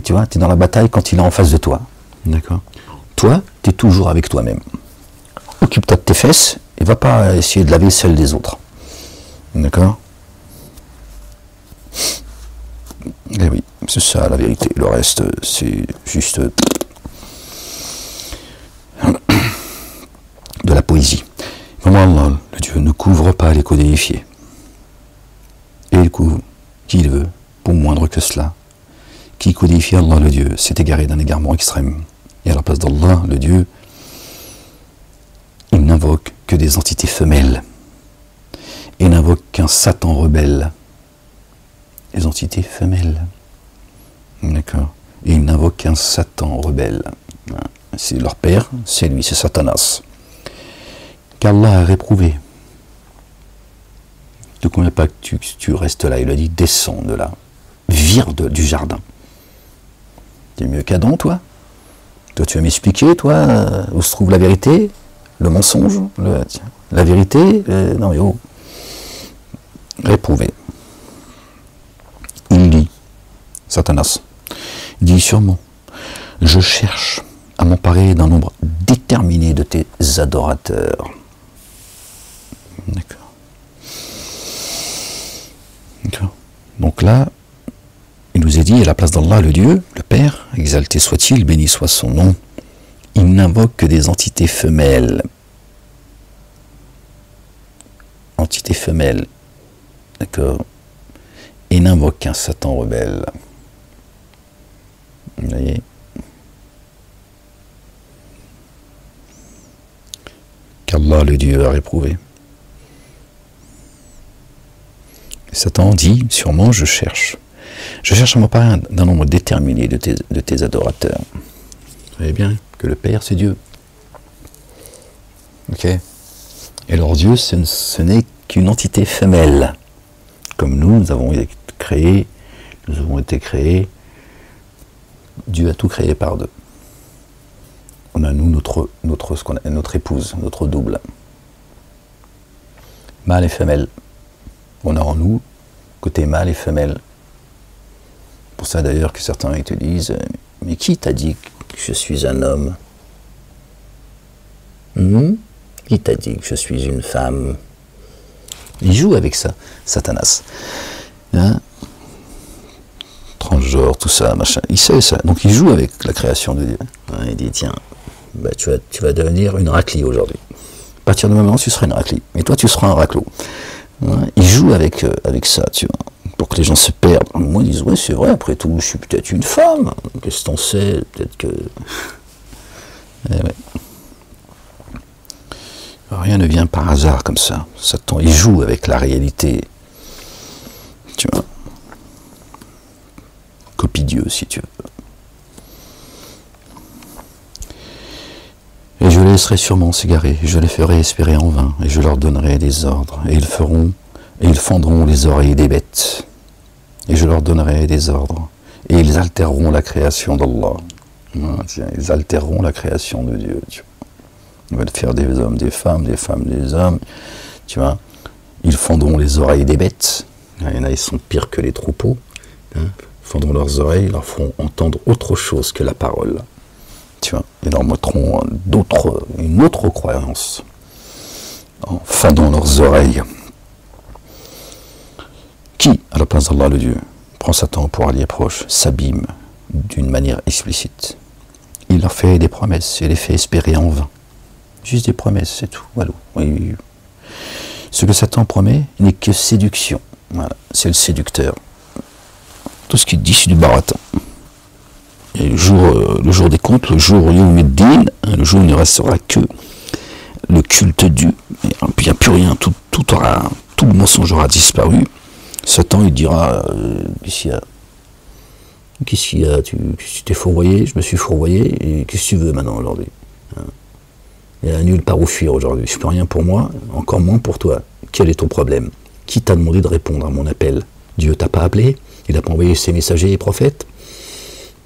vois, t'es dans la bataille quand il est en face de toi. D'accord. Toi, tu es toujours avec toi-même. Occupe-toi de tes fesses, et va pas essayer de laver celles des autres. D'accord. Eh oui, c'est ça la vérité. Le reste, c'est juste de la poésie. Vraiment, Allah, le Dieu, ne couvre pas les codéifiés. Et il couvre qui il veut, pour moindre que cela. Qui codifie Allah, le Dieu, s'est égaré d'un égarement extrême. Et à la place d'Allah, le Dieu, il n'invoque que des entités femelles. Et n'invoque qu'un Satan rebelle. Les entités femelles. D'accord. Et il n'invoque qu'un Satan rebelle. C'est leur père, c'est lui, c'est Satanas. Qu'Allah a réprouvé. Ne conviens pas que tu restes là. Il a dit, descends de là. Vire du jardin. T'es mieux qu'Adam, toi? Toi, tu vas m'expliquer, toi, où se trouve la vérité, le mensonge, la vérité, non mais oh. Réprouvé. Il dit, Satanas, il dit sûrement, je cherche à m'emparer d'un nombre déterminé de tes adorateurs. D'accord. D'accord. Donc là, il nous est dit, à la place d'Allah, le Dieu, le Père, exalté soit-il, béni soit son nom, il n'invoque que des entités femelles. Entités femelles. D'accord. Et n'invoque qu'un Satan rebelle. Vous voyez? Qu'Allah, le Dieu, a réprouvé. Et Satan dit, sûrement, je cherche à m'emparer d'un nombre déterminé de tes adorateurs. Vous savez bien que le Père, c'est Dieu. Ok? Et alors Dieu, ce n'est qu'une entité femelle. Comme nous avons été créés, Dieu a tout créé par deux. On a nous notre épouse, notre double. Mâle et femelle. On a en nous côté mâle et femelle. Pour ça d'ailleurs que certains ils te disent, mais qui t'a dit que je suis un homme? Qui t'a dit que je suis une femme? Il joue avec ça, Satanas. Hein? Transgenre, tout ça, machin. Il sait ça. Donc il joue avec la création de Dieu. Hein, il dit, tiens, bah, tu vas devenir une raclie aujourd'hui. À partir du moment où tu seras une raclie. Et toi, tu seras un raclot. Hein? Il joue avec ça, tu vois. Pour que les gens se perdent. Moi, ils disent, ouais, c'est vrai, après tout, je suis peut-être une femme. Qu'est-ce qu'on sait? Peut-être que... Eh ouais. Rien ne vient par hasard comme ça. Satan, il joue avec la réalité. Tu vois. Copie Dieu, si tu veux. Et je les laisserai sûrement s'égarer. Je les ferai espérer en vain. Et je leur donnerai des ordres. Et ils fendront les oreilles des bêtes. Et je leur donnerai des ordres. Et ils altéreront la création d'Allah. Ils altéreront la création de Dieu. Tu vois. Ils veulent faire des hommes des femmes des hommes. Tu vois. Ils fendront les oreilles des bêtes. Il y en a, ils sont pires que les troupeaux. Hein. Fendront leurs oreilles, ils leur feront entendre autre chose que la parole. Tu vois. Ils leur montreront une autre croyance. En fendant leurs oreilles. Qui, à la place d'Allah le Dieu, prend Satan pour allié proche, s'abîme d'une manière explicite. Il leur fait des promesses et les fait espérer en vain. Juste des promesses, c'est tout. Voilà. Oui. Ce que Satan promet n'est que séduction. Voilà. C'est le séducteur. Tout ce qu'il dit, c'est du baratin. Et le jour des comptes, le jour Yawmiddin, le jour où il ne restera que le culte du. Il n'y a plus rien, tout le mensonge aura disparu. Satan, il dira, qu'est-ce qu'il y a, tu t'es fourvoyé, je me suis fourvoyé, et qu'est-ce que tu veux maintenant aujourd'hui? Il n'y a nulle part où fuir aujourd'hui. Je ne peux rien pour moi, encore moins pour toi. Quel est ton problème? Qui t'a demandé de répondre à mon appel? Dieu t'a pas appelé? Il n'a pas envoyé ses messagers et prophètes?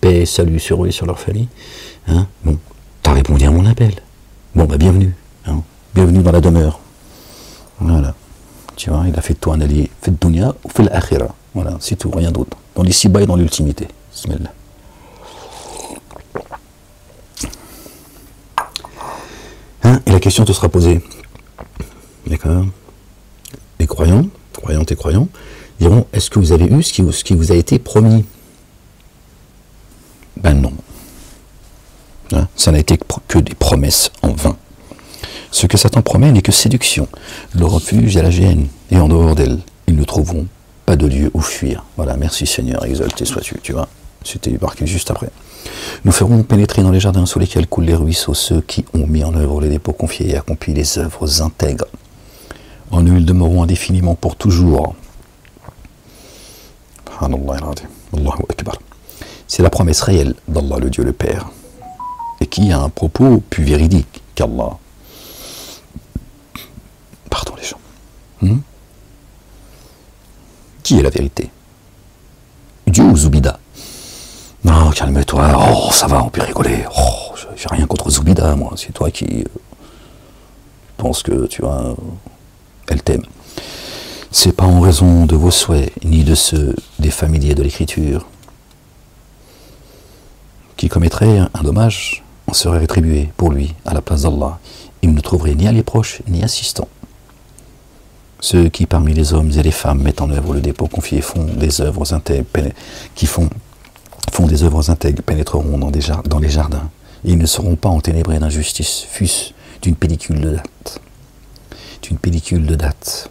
Paix et salut sur eux et sur leur famille. Hein? Bon, tu as répondu à mon appel. Bon, bah bienvenue. Hein? Bienvenue dans la demeure. Voilà. Tu vois, il a fait de toi un allié. Fait de dunya ou fait l'akhira. Voilà, c'est tout, rien d'autre. Dans l'ici-bas et dans l'ultimité. Bismillah. Hein? Et la question te sera posée. D'accord? Les croyants, croyantes et croyants, diront, est-ce que vous avez eu ce qui vous a été promis? Ben non. Hein? Ça n'a été que des promesses en vain. Ce que Satan promet n'est que séduction. Le refuge est la gêne, et en dehors d'elle, ils ne trouveront pas de lieu où fuir. Voilà, merci Seigneur, exalté sois-tu, tu vois. C'était marqué juste après. Nous ferons pénétrer dans les jardins sous lesquels coulent les ruisseaux ceux qui ont mis en œuvre les dépôts confiés et accompli les œuvres intègres. En eux, ils demeureront indéfiniment pour toujours. Allahu Akbar. C'est la promesse réelle d'Allah, le Dieu le Père, et qui a un propos plus véridique qu'Allah. Pardon les gens. Qui est la vérité? Dieu ou Zoubida? Non, calme-toi. Oh, ça va, on peut rigoler. Oh, j'ai rien contre Zoubida, moi. C'est toi qui penses que, tu vois, elle t'aime. C'est pas en raison de vos souhaits, ni de ceux des familiers de l'écriture, qui commettrait un dommage en serait rétribué pour lui à la place d'Allah. Il ne trouverait ni alliés proches, ni assistants. Ceux qui, parmi les hommes et les femmes, mettent en œuvre le dépôt confié font des œuvres intègres, des œuvres intègres pénétreront dans les jardins. Et ils ne seront pas enténébrés d'injustice, fût-ce d'une pellicule de date. D'une pellicule de date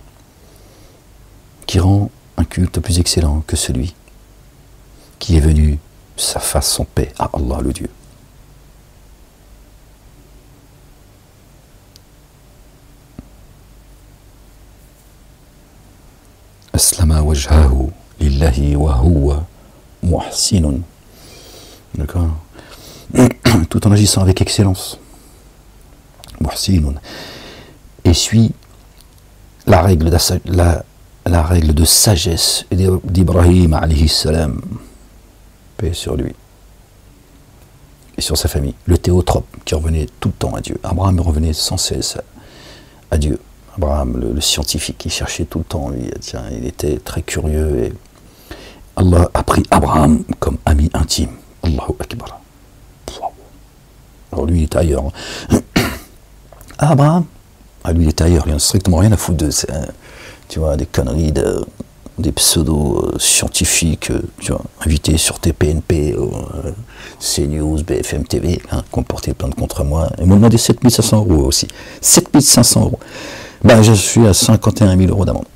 qui rend un culte plus excellent que celui qui est venu sa face en paix à Allah le Dieu. Aslama wajhahu lillahi wa huwa muhsinun. D'accord? Tout en agissant avec excellence. Muhsinun. Et suit la règle de sagesse d'Ibrahim alayhi salam. Paix sur lui et sur sa famille. Le théotrope qui revenait tout le temps à Dieu. Abraham revenait sans cesse à Dieu. Abraham, le scientifique, qui cherchait tout le temps, lui, tiens, il était très curieux et Allah a pris Abraham comme ami intime. Allahu Akbar. Alors lui, il était ailleurs. Ah, Abraham? Ah, lui, il était ailleurs, il n'a strictement rien à foutre de tu vois, des conneries, des pseudo-scientifiques, tu vois, invités sur TPNP, CNews, BFM TV, hein, qui ont porté plainte contre moi. Ils m'ont demandé 7500 € aussi. 7500 €. Ben, je suis à 51 000 € d'amende.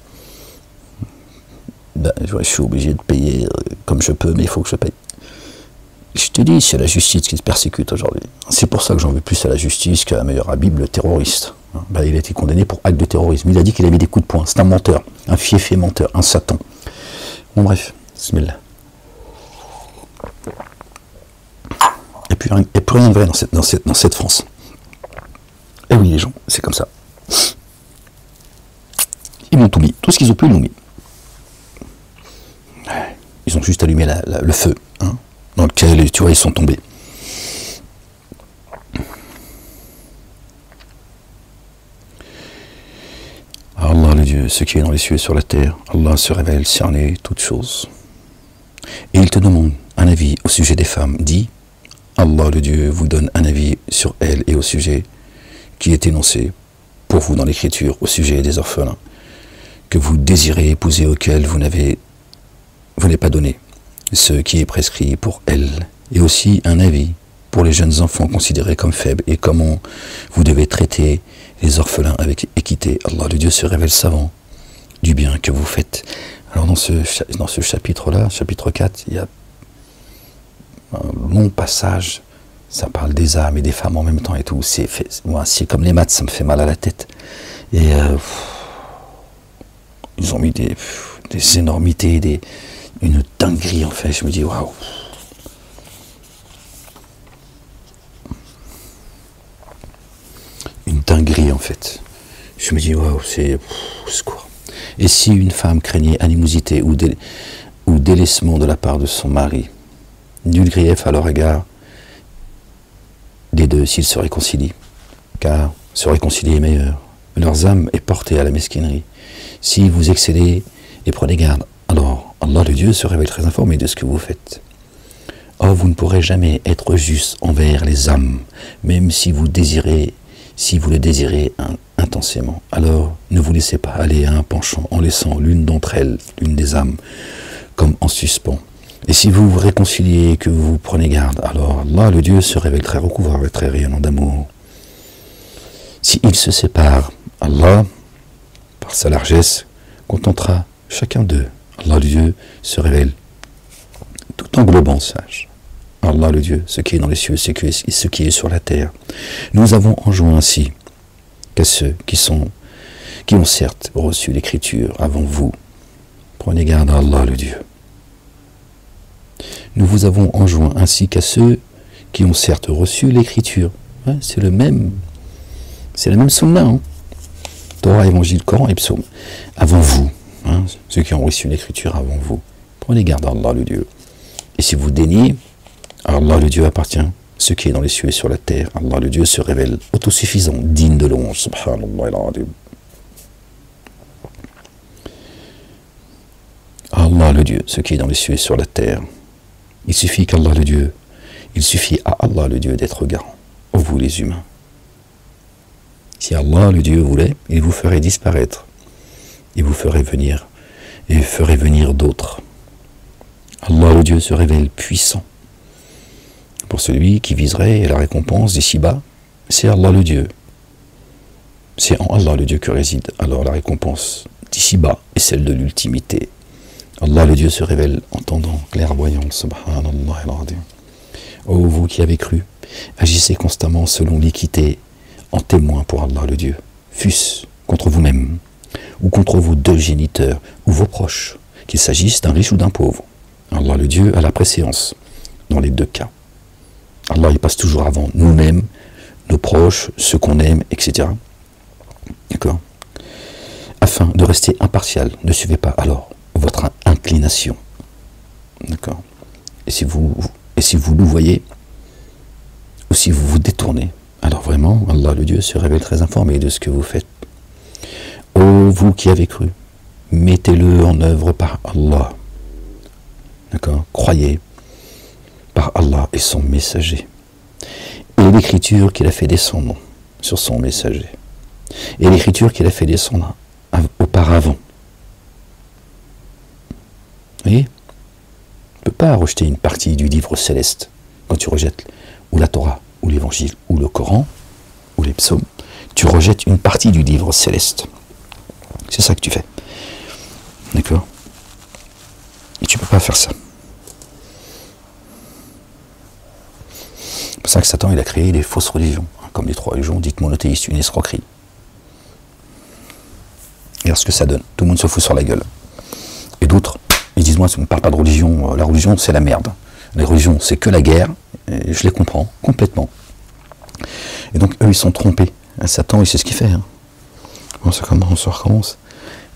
Ben, je suis obligé de payer comme je peux, mais il faut que je paye. Je te dis, c'est la justice qui se persécute aujourd'hui. C'est pour ça que j'en veux plus à la justice qu'à Meilleur Habib, le terroriste. Ben, il a été condamné pour acte de terrorisme. Il a dit qu'il avait des coups de poing. C'est un menteur, un fiefé menteur, un Satan. Bon, bref, bismillah. Et puis rien de vrai dans cette France. Et oui, les gens, c'est comme ça. Ils m'ont tout mis. Tout ce qu'ils ont pu, ils l'ont mis. Ils ont juste allumé le feu, hein, dans lequel, tu vois, ils sont tombés. Allah le Dieu, ce qui est dans les cieux et sur la terre, Allah se révèle cerner toutes choses. Et il te demande un avis au sujet des femmes. Dis, Allah le Dieu vous donne un avis sur elles et au sujet qui est énoncé pour vous dans l'écriture, au sujet des orphelins, que vous désirez épouser, auquel vous n'avez pas donné, ce qui est prescrit pour elles, et aussi un avis pour les jeunes enfants considérés comme faibles, et comment vous devez traiter les orphelins avec équité. Allah le Dieu se révèle savant du bien que vous faites. Alors dans ce chapitre-là, chapitre 4, il y a un long passage, ça parle des âmes et des femmes en même temps et tout. Moi, c'est comme les maths, ça me fait mal à la tête. Et ils ont mis des énormités, une dinguerie en fait. Je me dis waouh. fait. Je me dis, waouh, c'est secours. Et si une femme craignait animosité ou délaissement de la part de son mari, nul grief à leur égard des deux s'ils se réconcilient, car se réconcilier est meilleur. Leurs âmes est portée à la mesquinerie. Si vous excellez et prenez garde, alors Allah le Dieu se révèle très informé de ce que vous faites. Or, vous ne pourrez jamais être juste envers les âmes, même si vous le désirez intensément. Alors, ne vous laissez pas aller à un penchant en laissant l'une d'entre elles, l'une des âmes, comme en suspens. Et si vous vous réconciliez et que vous prenez garde, alors Allah, le Dieu, se révèle très recouvrant et très rayonnant d'amour. Si ils se séparent, Allah, par sa largesse, contentera chacun d'eux. Allah, le Dieu, se révèle tout englobant sage. Allah, le Dieu, ce qui est dans les cieux, ce qui est sur la terre. Nous avons enjoint ainsi qu'à ceux qui ont certes reçu l'écriture avant vous. Prenez garde à Allah, le Dieu. Nous vous avons enjoint ainsi qu'à ceux qui ont certes reçu l'écriture. Ouais, c'est la même sunna. Hein. Torah, Évangile, Coran et Psaume. Avant vous. Hein, ceux qui ont reçu l'écriture avant vous. Prenez garde à Allah, le Dieu. Et si vous déniez, Allah, le Dieu, appartient ce qui est dans les cieux et sur la terre. Allah, le Dieu, se révèle autosuffisant, digne de louange. Subhanallah al-Azim. Allah, le Dieu, ce qui est dans les cieux et sur la terre. Il suffit à Allah, le Dieu, d'être garant. Ô vous, les humains. Si Allah, le Dieu, voulait, il vous ferait disparaître. Il vous ferait venir, et ferait venir d'autres. Allah, le Dieu, se révèle puissant. Pour celui qui viserait la récompense d'ici-bas, c'est Allah, le Dieu. C'est en Allah, le Dieu, que réside alors la récompense d'ici-bas et celle de l'ultimité. Allah, le Dieu, se révèle entendant, clairvoyant, subhanallah al-azim. Ô vous qui avez cru, agissez constamment selon l'équité, en témoin pour Allah, le Dieu, fût-ce contre vous-même, ou contre vos deux géniteurs, ou vos proches, qu'il s'agisse d'un riche ou d'un pauvre. Allah, le Dieu, a la préséance dans les deux cas. Allah, il passe toujours avant nous-mêmes, nos proches, ceux qu'on aime, etc. D'accord? Afin de rester impartial, ne suivez pas alors votre inclination. D'accord? Et si vous le voyez, ou si vous vous détournez, alors vraiment, Allah, le Dieu, se révèle très informé de ce que vous faites. Ô vous qui avez cru, mettez-le en œuvre par Allah. D'accord? Croyez par Allah et son messager. Et l'écriture qu'il a fait descendre sur son messager. Et l'écriture qu'il a fait descendre auparavant. Vous voyez? On ne peut pas rejeter une partie du livre céleste quand tu rejettes ou la Torah, ou l'évangile, ou le Coran, ou les psaumes. Tu rejettes une partie du livre céleste. C'est ça que tu fais. D'accord? Et tu ne peux pas faire ça. C'est pour ça que Satan, il a créé des fausses religions, comme les trois religions dites monothéistes, une escroquerie. Regarde ce que ça donne. Tout le monde se fout sur la gueule. Et d'autres, ils disent, moi, ça ne me parle pas de religion. La religion, c'est la merde. Les religions, c'est que la guerre. Et je les comprends complètement. Et donc, eux, ils sont trompés. Satan, il sait ce qu'il fait. Hein. Bon, ça commence, ça recommence.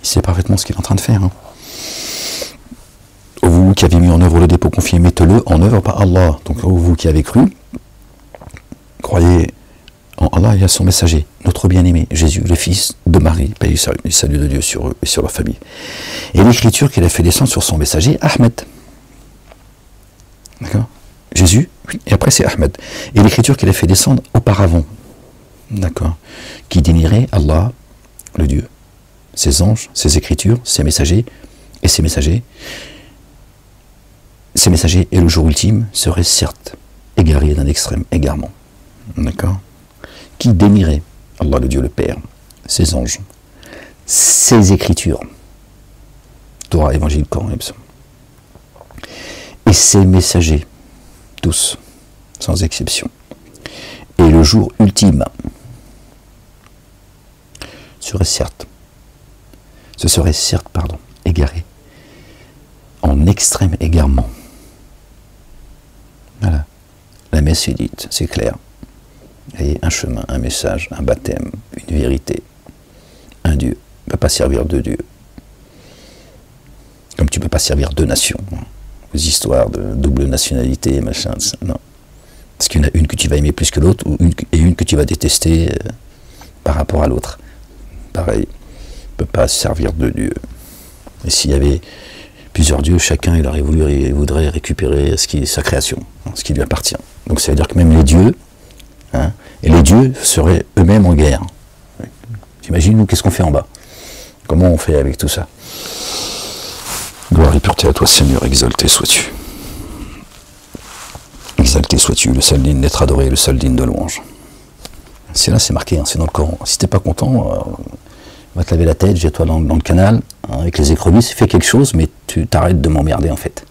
Il sait parfaitement ce qu'il est en train de faire. Hein. Vous qui avez mis en œuvre le dépôt confié, mettez-le en œuvre par Allah. Donc, vous qui avez cru, croyez en Allah et à son messager, notre bien-aimé, Jésus, le fils de Marie, paix et salut de Dieu sur eux et sur leur famille. Et l'écriture qu'il a fait descendre sur son messager, Ahmed. D'accord? Jésus, oui, et après c'est Ahmed. Et l'écriture qu'il a fait descendre auparavant, d'accord, qui dénierait Allah, le Dieu, ses anges, ses écritures, ses messagers, et ses messagers. Ces messagers et le jour ultime seraient certes égarés d'un extrême égarement. D'accord? Qui dénierait Allah, le Dieu, le Père, ses anges, ses écritures, Torah, Évangile, Coran et Psaume, et ses messagers, tous, sans exception. Et le jour ultime se serait certes, égaré en extrême égarement. Voilà. La messe est dite, c'est clair. Et un chemin, un message, un baptême, une vérité. Un Dieu. Tu ne peux pas servir deux dieux. Comme tu ne peux pas servir deux nations. Aux histoires de double nationalité, machin, non. Parce qu'il y en a une que tu vas aimer plus que l'autre, et une que tu vas détester par rapport à l'autre. Pareil. Tu ne peux pas servir deux dieux. Et s'il y avait plusieurs dieux, chacun il voudrait récupérer sa création, ce qui lui appartient. Donc ça veut dire que même les dieux, et les dieux seraient eux-mêmes en guerre. T'imagines, nous, qu'est-ce qu'on fait en bas? Comment on fait avec tout ça? Gloire et pureté à toi, Seigneur, exalté sois-tu. Exalté sois-tu, le seul digne d'être adoré, le seul digne de louange. C'est là, c'est marqué, c'est dans le Coran. Si t'es pas content, va te laver la tête, jette-toi dans le canal, avec les écrevisses, fais quelque chose, mais tu t'arrêtes de m'emmerder en fait.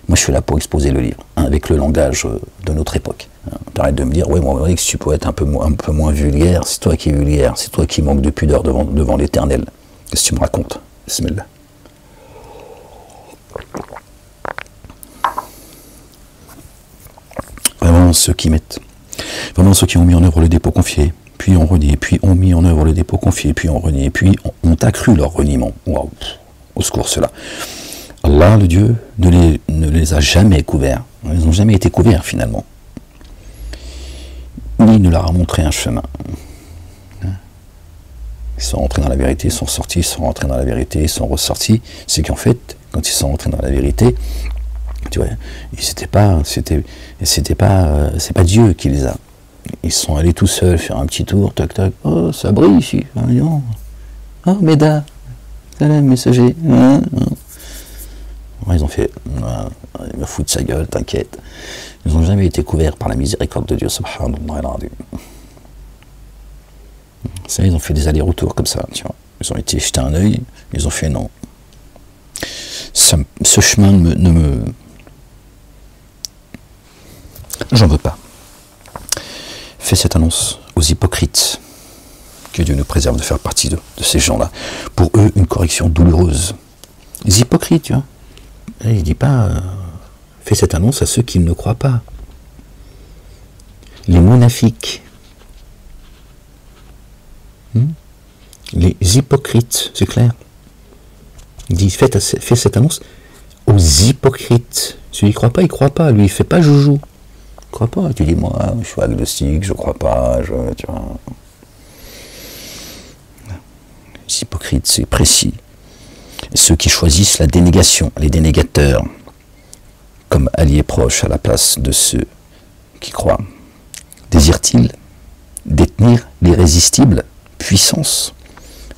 Moi je suis là pour exposer le livre, avec le langage de notre époque. T'arrêtes de me dire, ouais, moi, si tu peux être un peu moins vulgaire, c'est toi qui es vulgaire, c'est toi qui manques de pudeur devant l'Éternel. Qu'est-ce que tu me racontes? Bismillah. Vraiment ceux qui ont mis en œuvre le dépôt confié, puis ont renié, puis ont mis en œuvre le dépôt confié, puis ont renié, puis ont accru leur reniement. Waouh, au secours cela. Allah, le Dieu, ne les a jamais couverts. Ils n'ont jamais été couverts finalement. Ni ne leur a montré un chemin. Ils sont rentrés dans la vérité, ils sont sortis, ils sont rentrés dans la vérité, ils sont ressortis. C'est qu'en fait, quand ils sont rentrés dans la vérité, tu vois, c'est pas Dieu qui les a. Ils sont allés tout seuls faire un petit tour, tac tac. Oh, ça brille ici. Oh, Méda, salam messager. Ils ont fait, il me fout de sa gueule, t'inquiète. Ils n'ont jamais été couverts par la miséricorde de Dieu, subhanallah al-azim. Ça, ils ont fait des allers-retours comme ça, tu vois. Ils ont été jeter un œil, ils ont fait non. Ce chemin j'en veux pas. Fais cette annonce aux hypocrites, que Dieu nous préserve de faire partie de ces gens-là. Pour eux, une correction douloureuse. Les hypocrites, tu vois. Et il ne dit pas, fais cette annonce à ceux qui ne croient pas. Les monafiques. Les hypocrites, c'est clair. Il dit, fais cette annonce aux hypocrites. Celui qui ne croit pas, il ne croit pas. Lui, il ne fait pas joujou. Il ne croit pas. Tu dis, moi, je suis agnostique, je ne crois pas. Tu vois. Les hypocrites, c'est précis. Et ceux qui choisissent la dénégation, les dénégateurs, comme alliés proches à la place de ceux qui croient. Désirent-ils détenir l'irrésistible puissance?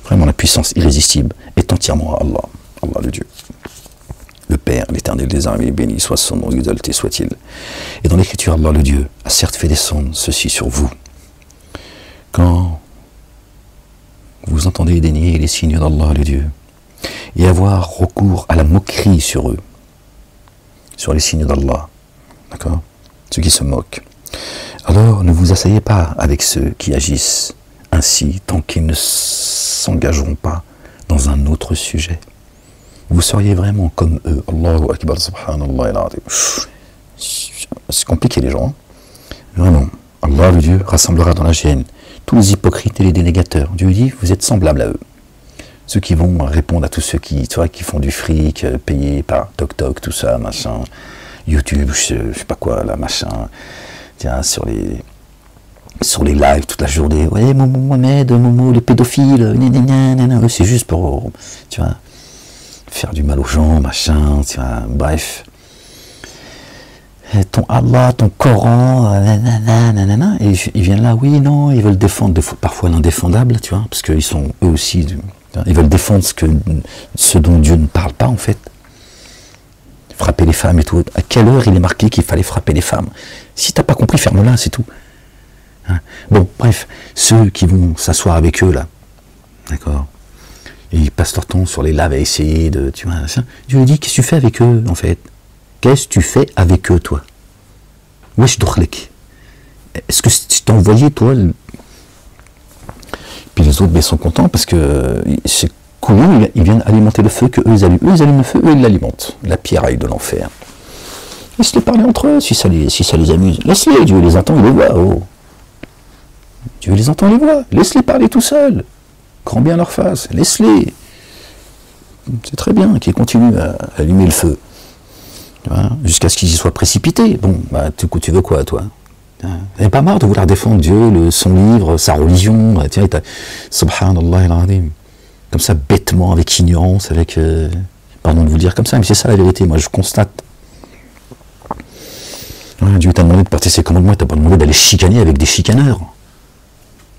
Vraiment, la puissance irrésistible est entièrement à Allah, Allah le Dieu. Le Père, l'Éternel des armées, béni soit son nom, exalté soit-il. Et dans l'Écriture, Allah le Dieu a certes fait descendre ceci sur vous. Quand vous entendez dénier les signes d'Allah le Dieu, et avoir recours à la moquerie sur eux, sur les signes d'Allah, d'accord, ceux qui se moquent, alors ne vous asseyez pas avec ceux qui agissent ainsi tant qu'ils ne s'engageront pas dans un autre sujet. Vous seriez vraiment comme eux. Allahu Akbar, subhanallah al-azim. C'est compliqué les gens. Hein. Vraiment. Allah, le Dieu, rassemblera dans la géhenne tous les hypocrites et les dénégateurs. Dieu dit, vous êtes semblables à eux. Ceux qui vont répondre à tous ceux qui font du fric, payés par TokTok, tout ça, machin, YouTube, je sais pas quoi, là, machin, tiens, sur les lives toute la journée, ouais, Mohamed, Momo, les pédophiles, c'est juste pour, tu vois, faire du mal aux gens, machin, tu vois, bref. Ton Allah, ton Coran, et ils viennent là, oui, non, ils veulent défendre parfois l'indéfendable, tu vois, parce qu'ils sont eux aussi, ils veulent défendre ce dont Dieu ne parle pas en fait. Frapper les femmes et tout. À quelle heure il est marqué qu'il fallait frapper les femmes? Si t'as pas compris, ferme-la, c'est tout. Hein? Bon, bref, ceux qui vont s'asseoir avec eux là, d'accord, et ils passent leur temps sur les lives à essayer de, tu vois, ça. Dieu lui dit, qu'est-ce que tu fais avec eux en fait? Qu'est-ce que tu fais avec eux toi? Wesh dokhlik. Est-ce que tu t'as envoyé toi Puis les autres, ils sont contents parce que c'est couillon, ils viennent alimenter le feu que eux ils allument. Eux ils allument le feu, eux ils l'alimentent. La pierraille de l'enfer. Laisse-les parler entre eux si ça les amuse. Laisse-les, Dieu les entend, il les voit. Oh. Dieu les entend, les voit. Laisse-les parler tout seuls. Grand bien leur face. Laisse-les. C'est très bien qu'ils continuent à allumer le feu. Jusqu'à ce qu'ils y soient précipités. Bon, bah, tu veux quoi, toi? Elle n'est pas marre de vouloir défendre Dieu, son livre, sa religion. Tiens, subhanallah al-azim. Comme ça, bêtement, avec ignorance, avec... pardon de vous le dire comme ça, mais c'est ça la vérité. Moi, je constate. Dieu t'a demandé de porter ses commandements, il t'a pas demandé d'aller chicaner avec des chicaneurs.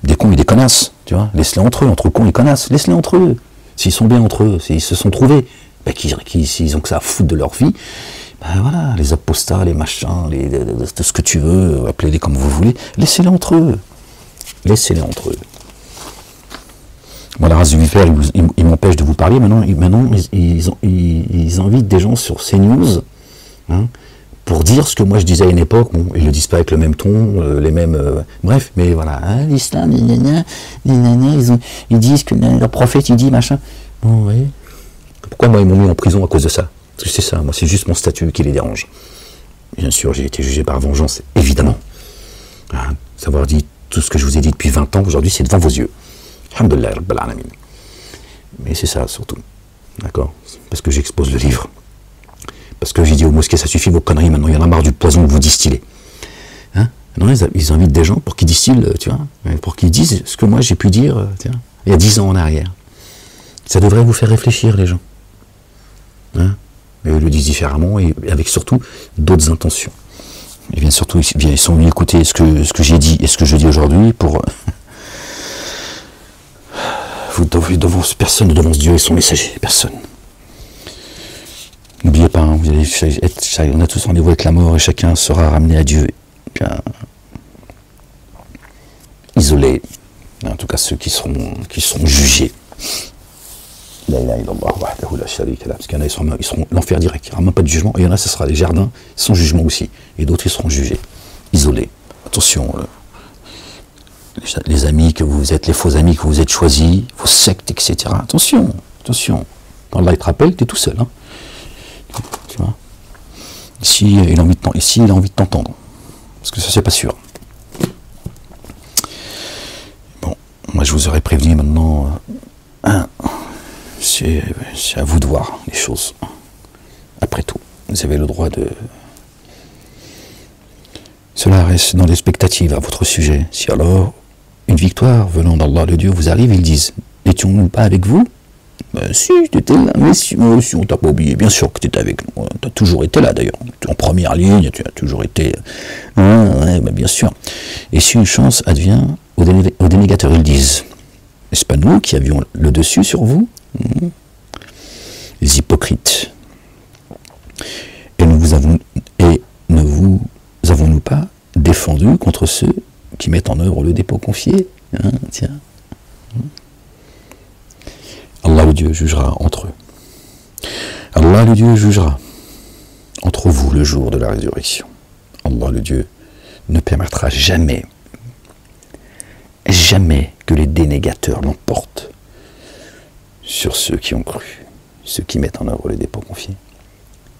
Des cons et des connasses, tu vois. Laisse-les entre cons et connasses. Laisse-les entre eux. S'ils sont bien entre eux, s'ils se sont trouvés, ben, s'ils ont que ça à foutre de leur vie, ben voilà, les apostats, les machins, tout ce que tu veux, appelez-les comme vous voulez, laissez-les entre eux. Laissez-les entre eux. Moi, la race du vipère, il m'empêche de vous parler. Maintenant ils invitent des gens sur CNews, hein, pour dire ce que moi je disais à une époque. Bon, ils le disent pas avec le même ton, les mêmes... bref, mais voilà, hein, l'islam, ils disent que leur prophète, il dit machin. Bon, oui. Pourquoi moi ils m'ont mis en prison à cause de ça? Parce que c'est ça, moi c'est juste mon statut qui les dérange. Bien sûr, j'ai été jugé par vengeance, évidemment. Hein, savoir dit tout ce que je vous ai dit depuis 20 ans, aujourd'hui c'est devant vos yeux. Alhamdulillah, Rabbil Alamin. Mais c'est ça surtout. D'accord? Parce que j'expose le livre. Parce que j'ai dit aux mosquées, ça suffit vos conneries, maintenant il y en a marre du poison que vous distillez. Hein? Non, ils invitent des gens pour qu'ils distillent, tu vois, pour qu'ils disent ce que moi j'ai pu dire, tiens, il y a 10 ans en arrière. Ça devrait vous faire réfléchir, les gens. Hein? Mais ils le disent différemment et avec surtout d'autres intentions. Ils sont venus écouter ce que j'ai dit et ce que je dis aujourd'hui pour... personne ne devance Dieu et son messager, personne. N'oubliez pas, hein, on a tous rendez-vous avec la mort et chacun sera ramené à Dieu. Bien, isolés, en tout cas ceux qui seront jugés. Parce qu'il y en a, ils seront l'enfer direct, il n'y aura même pas de jugement, et il y en a, ce sera les jardins sans jugement aussi, et d'autres, ils seront jugés, isolés. Attention, les amis que vous êtes, les faux amis que vous êtes choisis, vos sectes, etc. Attention, attention. Quand Allah te rappelle, tu es tout seul. Hein. Tu vois. Ici, il a envie de t'entendre. Parce que ça, c'est pas sûr. Bon, moi, je vous aurais prévenu maintenant. C'est à vous de voir les choses. Après tout, vous avez le droit de... Cela reste dans l'expectative à votre sujet. Si alors, une victoire venant d'Allah le Dieu vous arrive, ils disent, n'étions-nous pas avec vous? Ben, si, tu étais là, mais si on t'a pas oublié, bien sûr que tu étais avec nous, tu as toujours été là d'ailleurs, en première ligne, tu as toujours été, ouais, ben, bien sûr. Et si une chance advient, aux dénégateurs, ils disent, est-ce pas nous qui avions le dessus sur vous? Les hypocrites. Et ne vous avons-nous pas défendu contre ceux qui mettent en œuvre le dépôt confié, hein, tiens. Allah le Dieu jugera entre eux. Allah le Dieu jugera entre vous le jour de la résurrection. Allah le Dieu ne permettra jamais que les dénégateurs l'emportent sur ceux qui ont cru, ceux qui mettent en œuvre le dépôt confié.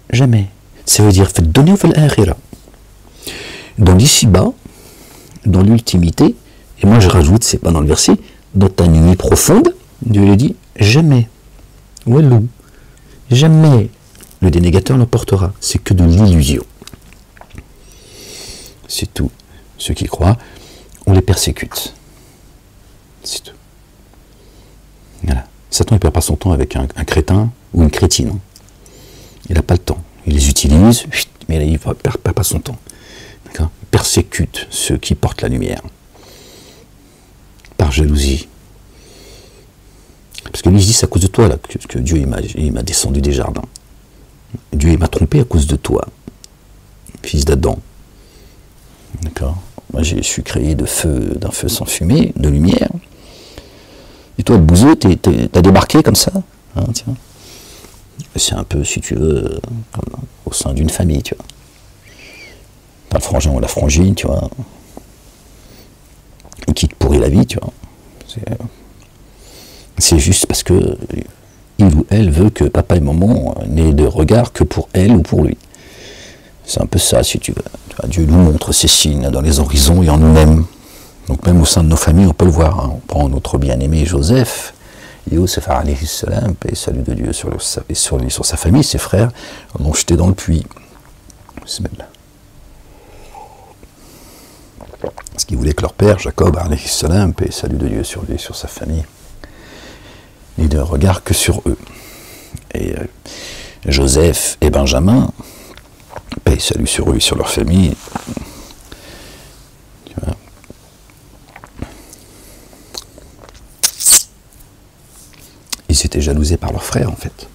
Jamais. Ça veut dire faites donner au l'akhira. Dans l'ici-bas, dans l'ultimité, et moi je rajoute, c'est pas dans le verset, dans ta nuit profonde, Dieu lui dit, jamais, Walou, jamais le dénégateur l'emportera. C'est que de l'illusion. C'est tout. Ceux qui croient, on les persécute. C'est tout. Voilà. Satan ne perd pas son temps avec un crétin ou une crétine. Il n'a pas le temps. Il les utilise, mais il ne perd pas son temps. Il persécute ceux qui portent la lumière. Par jalousie. Parce que lui, il dit, c'est à cause de toi là, que Dieu il m'a descendu des jardins. Dieu il m'a trompé à cause de toi, fils d'Adam. D'accord. Moi, je suis créé d'un feu sans fumée, de lumière. Et toi, le bouseux, t'as débarqué comme ça, hein, tiens. C'est un peu, si tu veux, comme au sein d'une famille, tu vois. Pas le frangin ou la frangine, tu vois. Qui te pourrit la vie, tu vois. C'est juste parce que il ou elle veut que papa et maman n'aient de regard que pour elle ou pour lui. C'est un peu ça, si tu veux. Dieu nous montre ces signes dans les horizons et en nous-mêmes. Donc même au sein de nos familles, on peut le voir. Hein. On prend notre bien-aimé Joseph, Youssef alayhi salam, paix et salut de Dieu sur sa famille, ses frères, l'ont jeté dans le puits. Bismillah. Parce qu'ils voulaient que leur père, Jacob alayhi salam, paix et salut de Dieu sur lui, sur sa famille, n'ait de regard que sur eux. Et Joseph et Benjamin, paix et salut sur eux et sur leur famille, tu vois, ils étaient jalousés par leurs frères en fait.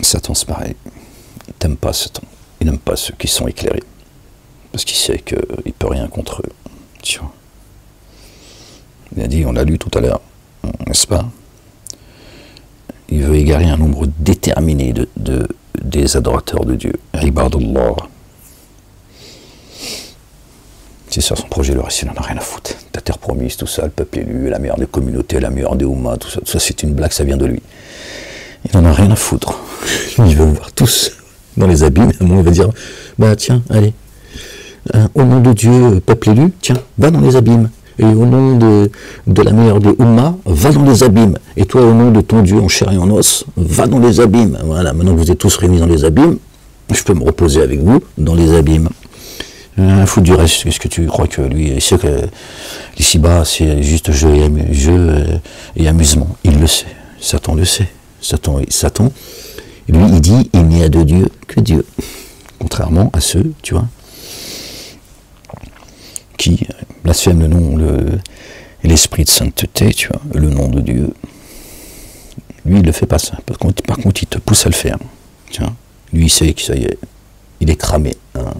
Satan c'est pareil, il n'aime pas Satan, il n'aime pas ceux qui sont éclairés, parce qu'il sait qu'il ne peut rien contre eux, tu vois. Il a dit, on l'a lu tout à l'heure, n'est-ce pas? Il veut égarer un nombre déterminé des adorateurs de Dieu. Ibadullah. C'est ça son projet, le reste, il n'en a rien à foutre. La terre promise, tout ça, le peuple élu, la meilleure des communautés, la meilleure des Oummas, tout ça c'est une blague, ça vient de lui. Il n'en a rien à foutre. Il veut vous voir tous dans les abîmes. À un moment, il va dire, bah tiens, allez, au nom de Dieu, peuple élu, tiens, va dans les abîmes. Et au nom de la meilleure des Oummas, va dans les abîmes. Et toi, au nom de ton Dieu en chair et en os, va dans les abîmes. Voilà, maintenant que vous êtes tous réunis dans les abîmes, je peux me reposer avec vous dans les abîmes. Foutre du reste, est-ce que tu crois que lui, il sait que ici-bas, c'est juste jeu et amusement. Il le sait. Satan le sait. Satan, lui, il dit, il n'y a de Dieu que Dieu. Contrairement à ceux, tu vois, qui blasphème le nom, l'esprit de sainteté, tu vois, le nom de Dieu. Lui, il ne le fait pas ça. Par contre, il te pousse à le faire. Tu vois. Lui, il sait que ça y est, il est cramé. Hein.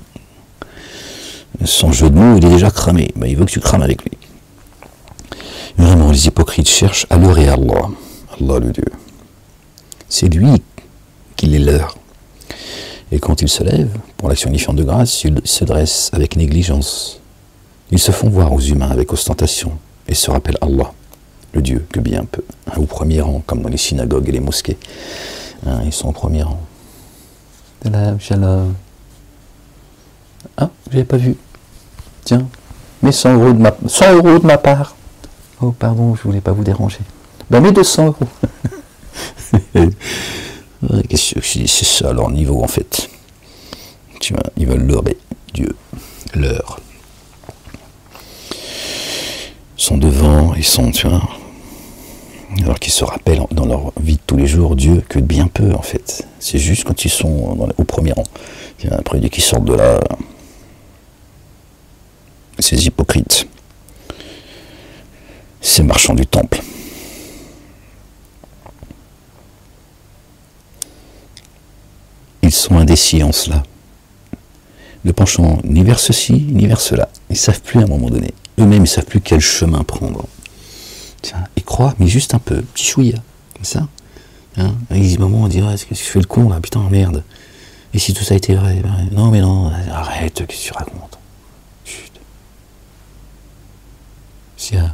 Sans jeu de mots, il est déjà cramé. Ben, il veut que tu crames avec lui. Vraiment, les hypocrites cherchent à leurrer Allah. Allah, le Dieu. C'est lui qui les leurre. Et quand ils se lèvent, pour l'action unifiante de grâce, ils se dressent avec négligence. Ils se font voir aux humains avec ostentation et se rappellent Allah, le Dieu, que bien peu, hein, au premier rang, comme dans les synagogues et les mosquées. Hein, ils sont au premier rang. Shalom. Ah, je n'avais pas vu. Tiens, mets 100 euros de ma part. Oh, pardon, je ne voulais pas vous déranger. Ben, mets 200 euros. Qu'est-ce que je dis? C'est ça leur niveau, en fait. Tu vois, ils veulent leurrer Dieu. Leurre. Ils sont devant, ils sont, tu vois, alors qu'ils se rappellent dans leur vie de tous les jours Dieu que bien peu en fait. C'est juste quand ils sont au premier rang. Après dès qu'ils sortent de là, ces hypocrites, ces marchands du temple. Ils sont indécis en cela, ne penchant ni vers ceci ni vers cela. Ils ne savent plus à un moment donné. Eux-mêmes, ils ne savent plus quel chemin prendre. Tiens, ils croient, mais juste un peu, petit chouïa, comme ça. Hein, avec des moments, on dirait, est-ce que je fais le con là, putain, merde. Et si tout ça était vrai, ben, non, mais non, arrête, qu'est-ce que tu racontes? Chut. Tiens.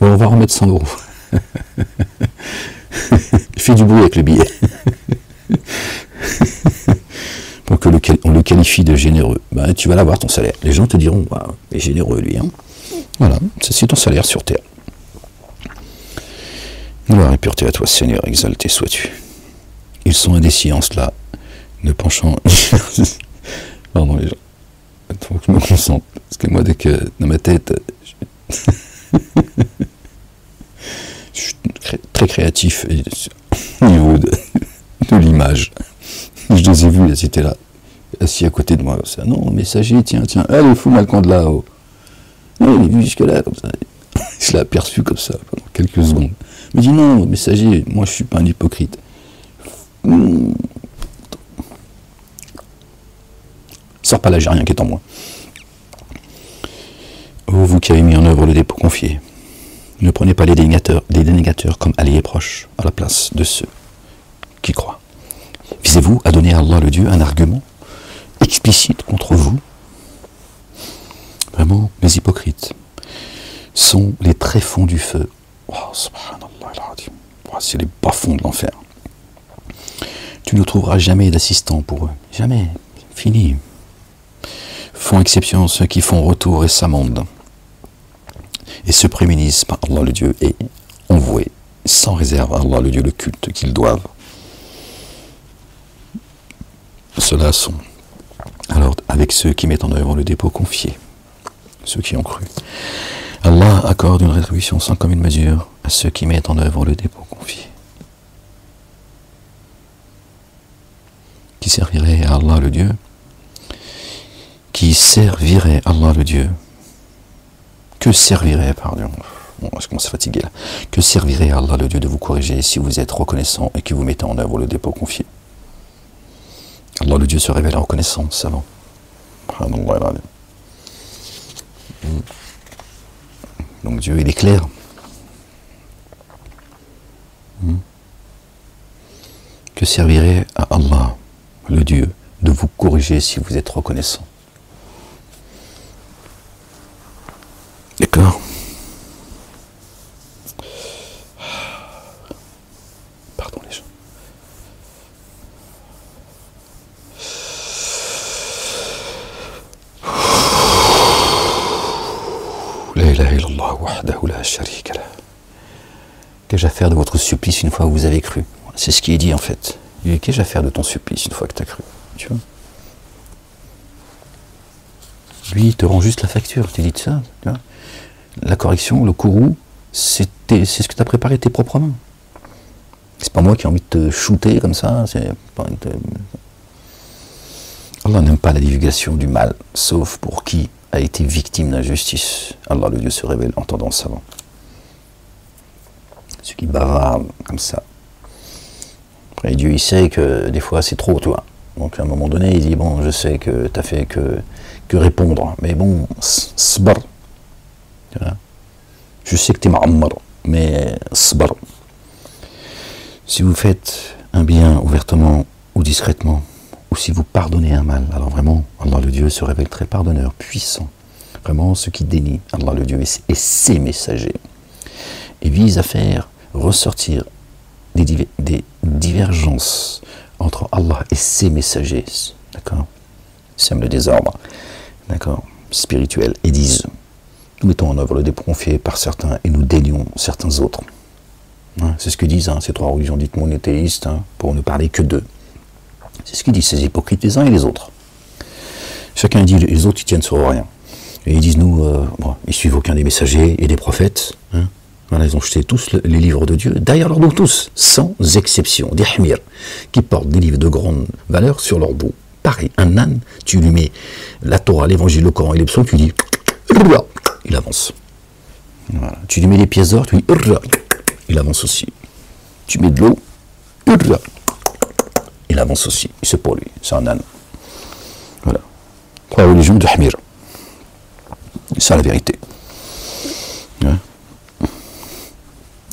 Bon, on va remettre 100 euros. Il fait du bruit avec le billet. Pour que on le qualifie de généreux. Ben, tu vas l'avoir ton salaire. Les gens te diront, bah, il est généreux lui. Hein. Voilà, c'est ton salaire sur terre. Gloire et pureté à toi, Seigneur, exalté sois-tu. Ils sont indécis en cela, ne penchant... Pardon les gens. Il faut que je me concentre. Parce que moi, dès que dans ma tête... Je suis très créatif au niveau de l'image. Je les ai vus, ils étaient là, assis à côté de moi. Ça, non, messager, tiens, allez, fous-moi le camp de là-haut. Non, il est vu jusque-là, comme ça. Je l'ai aperçu comme ça, pendant quelques secondes. Il me dit, non, messager, moi je suis pas un hypocrite. Sors pas l'Algérien qui est en moi. Oh, vous qui avez mis en œuvre le dépôt confié, ne prenez pas les dénégateurs comme alliés proches à la place de ceux qui croient. Visez-vous à donner à Allah le Dieu un argument explicite contre vous? Vraiment, les hypocrites sont les tréfonds du feu. Oh, subhanallah, oh, c'est les bas-fonds de l'enfer. Tu ne trouveras jamais d'assistant pour eux. Jamais. Fini. Font exception ceux qui font retour et s'amendent, et se prémunissent par Allah le Dieu, et envoient sans réserve à Allah le Dieu le culte qu'ils doivent. Ceux-là sont alors avec ceux qui mettent en œuvre le dépôt confié, ceux qui ont cru. Allah accorde une rétribution sans commune mesure à ceux qui mettent en œuvre le dépôt confié. Qui servirait à Allah le Dieu, qui servirait Allah le Dieu, que servirait, pardon, bon, je commence à fatiguer là, que servirait à Allah le Dieu de vous corriger si vous êtes reconnaissant et que vous mettez en œuvre le dépôt confié. Allah le Dieu se révèle reconnaissant, savant. Donc Dieu, il est clair. Que servirait à Allah, le Dieu, de vous corriger si vous êtes reconnaissant. D'accord? Pardon les gens. La ilaha illallah wahdahu la sharika lah. Qu'ai-je à faire de votre supplice une fois que vous avez cru? C'est ce qui est dit en fait. Qu'ai-je à faire de ton supplice une fois que tu as cru? Tu vois? Lui, il te rend juste la facture. Tu dis ça, tu vois? La correction, le courroux, c'est ce que tu as préparé de tes propres mains. C'est pas moi qui ai envie de te shooter comme ça. Allah n'aime pas la divulgation du mal, sauf pour qui a été victime d'injustice. Allah, le Dieu, se révèle en tendance savant. Ceux qui bavardent comme ça. Après, Dieu, il sait que des fois, c'est trop, toi. Donc, à un moment donné, il dit, bon, je sais que tu n'as fait que répondre. Mais bon, sbar. Je sais que tu es ma'ammar, mais sbar. Si vous faites un bien ouvertement ou discrètement, ou si vous pardonnez un mal, alors vraiment, Allah le Dieu se révèle très pardonneur, puissant. Vraiment, ce qui dénie Allah le Dieu et ses messagers, et vise à faire ressortir des divergences entre Allah et ses messagers, d'accord? Sème le désordre, d'accord, spirituel, et disent, nous mettons en œuvre le dépôt confié par certains et nous dénions certains autres. Hein, c'est ce que disent ces trois religions dites monothéistes, pour ne parler que d'eux. C'est ce qu'ils disent, ces hypocrites, les uns et les autres. Chacun dit, les autres, ils tiennent sur rien. Et ils disent, nous, bon, ils suivent aucun des messagers et des prophètes. Voilà, ils ont jeté tous les livres de Dieu, derrière leur dos, tous, sans exception, des hmir, qui portent des livres de grande valeur sur leur dos. Pareil, un âne, tu lui mets la Torah, l'évangile, le Coran et les psaumes, tu dis, il avance. Voilà. Tu lui mets des pièces d'or, tu dis, il avance aussi. Tu mets de l'eau, il avance aussi. C'est pour lui, c'est un âne. Voilà. Trois religions de hmir. C'est la vérité. Ouais.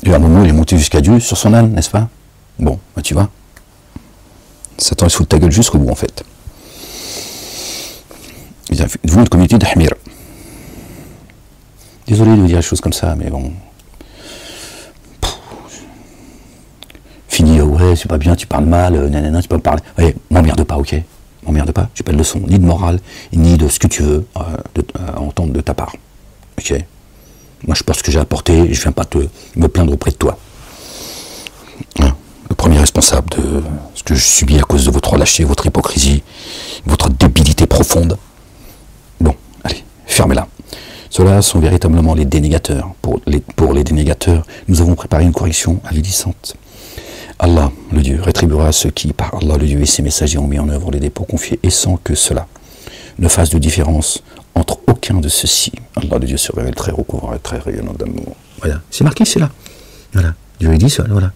Et à un moment, il est monté jusqu'à Dieu sur son âne, n'est-ce pas? Bon, bah, tu vois. Satan, il se fout de ta gueule jusqu'au bout, en fait. Ils ont devenu une communauté d'Ahmir. Désolé de vous dire des choses comme ça, mais bon. Fini, ouais, c'est pas bien, tu parles mal, nanana, tu peux me parler. Ouais, m'emmerde pas, ok? M'emmerde pas, j'ai pas de leçon, ni de morale, ni de ce que tu veux entendre de ta part. Ok? Moi, je pense que j'ai apporté, je viens pas me plaindre auprès de toi. Le premier responsable de ce que je subis à cause de votre lâcheté, votre hypocrisie, votre débilité profonde. Bon, allez, fermez-la. Ceux-là sont véritablement les dénégateurs. Pour les dénégateurs, nous avons préparé une correction avilissante. Allah, le Dieu, rétribuera ceux qui, par Allah, le Dieu et ses messagers, ont mis en œuvre les dépôts confiés, et sans que cela ne fasse de différence entre aucun de ceux-ci. Allah, le Dieu, se révèle très recouvrant et très rayonnant d'amour. Voilà, c'est marqué, c'est là. Voilà, Dieu dit, voilà.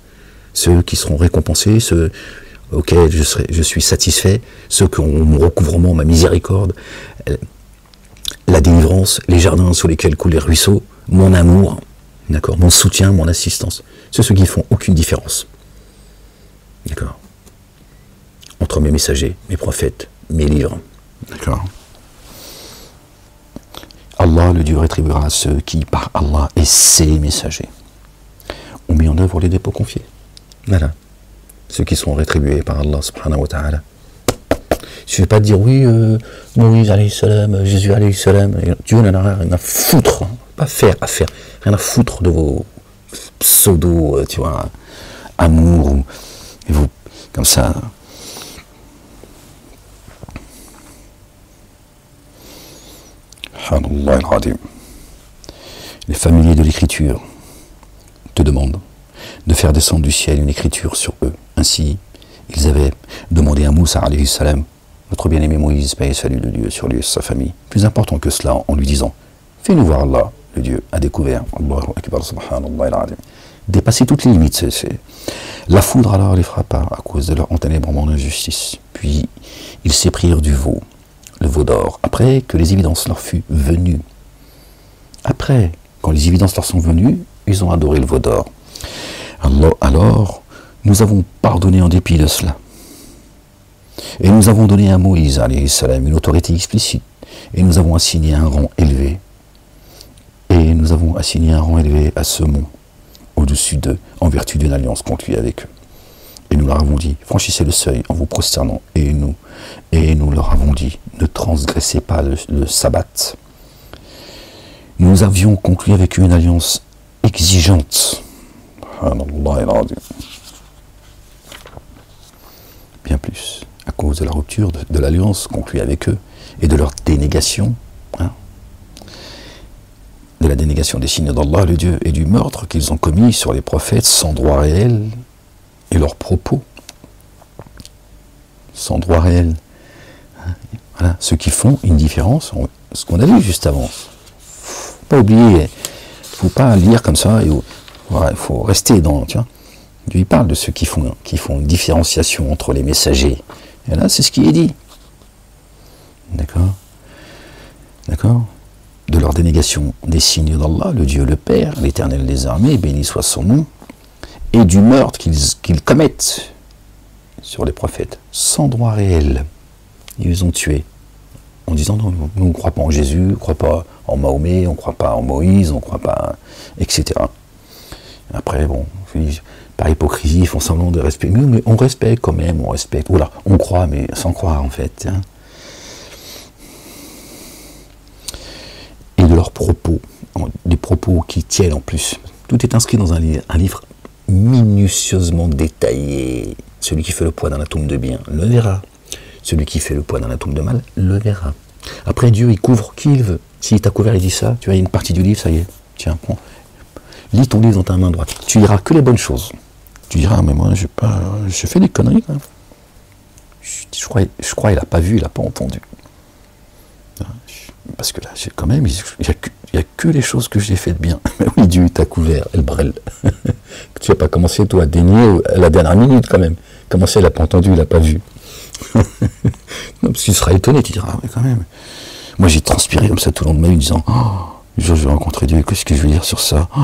Ceux qui seront récompensés, ceux auxquels je suis satisfait, ceux qui ont mon recouvrement, ma miséricorde, la délivrance, les jardins sur lesquels coulent les ruisseaux, mon amour, d'accord, mon soutien, mon assistance. C'est ceux qui ne font aucune différence. D'accord. Entre mes messagers, mes prophètes, mes livres. D'accord. Allah, le Dieu, rétribuera à ceux qui, par Allah et ses messagers, ont mis en œuvre les dépôts confiés. Voilà. Ceux qui seront rétribués par Allah subhanahu wa ta'ala. suffit pas de dire oui, Moïse alayhi salam, Jésus alayhi salam. Dieu n'en a rien à foutre, pas faire, à faire, rien à foutre de vos pseudo, tu vois, amour, et vous, comme ça. Les familiers de l'écriture te demandent de faire descendre du ciel une écriture sur eux. Ainsi, ils avaient demandé à Moussa alayhi salam, notre bien-aimé Moïse, paix et salut de Dieu sur lui et sa famille. Plus important que cela, en lui disant, fais-nous voir Allah, le Dieu a découvert. Allahu Akbar, subhanallah al-azim. Dépasser toutes les limites. La foudre alors les frappa à cause de leur enténébrement d'injustice. Puis, ils s'éprirent du veau, le veau d'or, après que les évidences leur furent venues. Après, quand les évidences leur sont venues, ils ont adoré le veau d'or. Alors, nous avons pardonné en dépit de cela. Et nous avons donné à Moïse, alayhi salam, une autorité explicite. Et nous avons assigné un rang élevé. Et nous avons assigné un rang élevé à ce mont, au-dessus d'eux, en vertu d'une alliance conclue avec eux. Et nous leur avons dit, franchissez le seuil en vous prosternant. Et nous leur avons dit, ne transgressez pas le sabbat. Nous avions conclu avec eux une alliance exigeante. Bien plus, à cause de la rupture de l'alliance conclue avec eux et de leur dénégation, de la dénégation des signes d'Allah, le Dieu, et du meurtre qu'ils ont commis sur les prophètes sans droit réel et leurs propos sans droit réel. Voilà, ceux qui font une différence, ce qu'on a vu juste avant. Faut pas oublier, il ne faut pas lire comme ça, il faut rester dans, tu vois. Dieu il parle de ceux qui font une différenciation entre les messagers. Et là, c'est ce qui est dit. D'accord? D'accord? De leur dénégation des signes d'Allah, le Dieu le Père, l'Éternel des armées, béni soit son nom, et du meurtre qu'ils commettent sur les prophètes, sans droit réel. Ils les ont tués, en disant non, nous ne croyons pas en Jésus, on ne croit pas en Mahomet, on ne croit pas en Moïse, on ne croit pas, etc. Après, bon, par hypocrisie, ils font semblant de respecter. Mais on respecte quand même, on respecte. Voilà, on croit, mais sans croire en fait. Hein. Et de leurs propos, des propos qui tiennent en plus. Tout est inscrit dans un livre minutieusement détaillé. Celui qui fait le poids d'un atome de bien le verra. Celui qui fait le poids d'un atome de mal le verra. Après, Dieu, il couvre qui il veut. S'il t'a couvert, il dit ça, tu as une partie du livre, ça y est. Tiens, prends. Lis ton livre dans ta main droite. Tu liras que les bonnes choses. Tu diras, mais moi, j'ai fait des conneries. Hein. Je crois qu'il n'a pas vu, il n'a pas entendu. Parce que là, quand même, il n'y a que les choses que j'ai faites bien. Mais oui, Dieu t'a couvert, El Brel. Tu n'as pas commencé, toi, à dénier à la dernière minute, quand même. Commencé, il n'a pas entendu, il n'a pas vu. Non, parce qu'il sera étonné, tu diras, ah, mais quand même. Moi, j'ai transpiré comme ça tout le long de ma vie, en disant, oh, je vais rencontrer Dieu, qu'est-ce que je vais dire sur ça? Oh,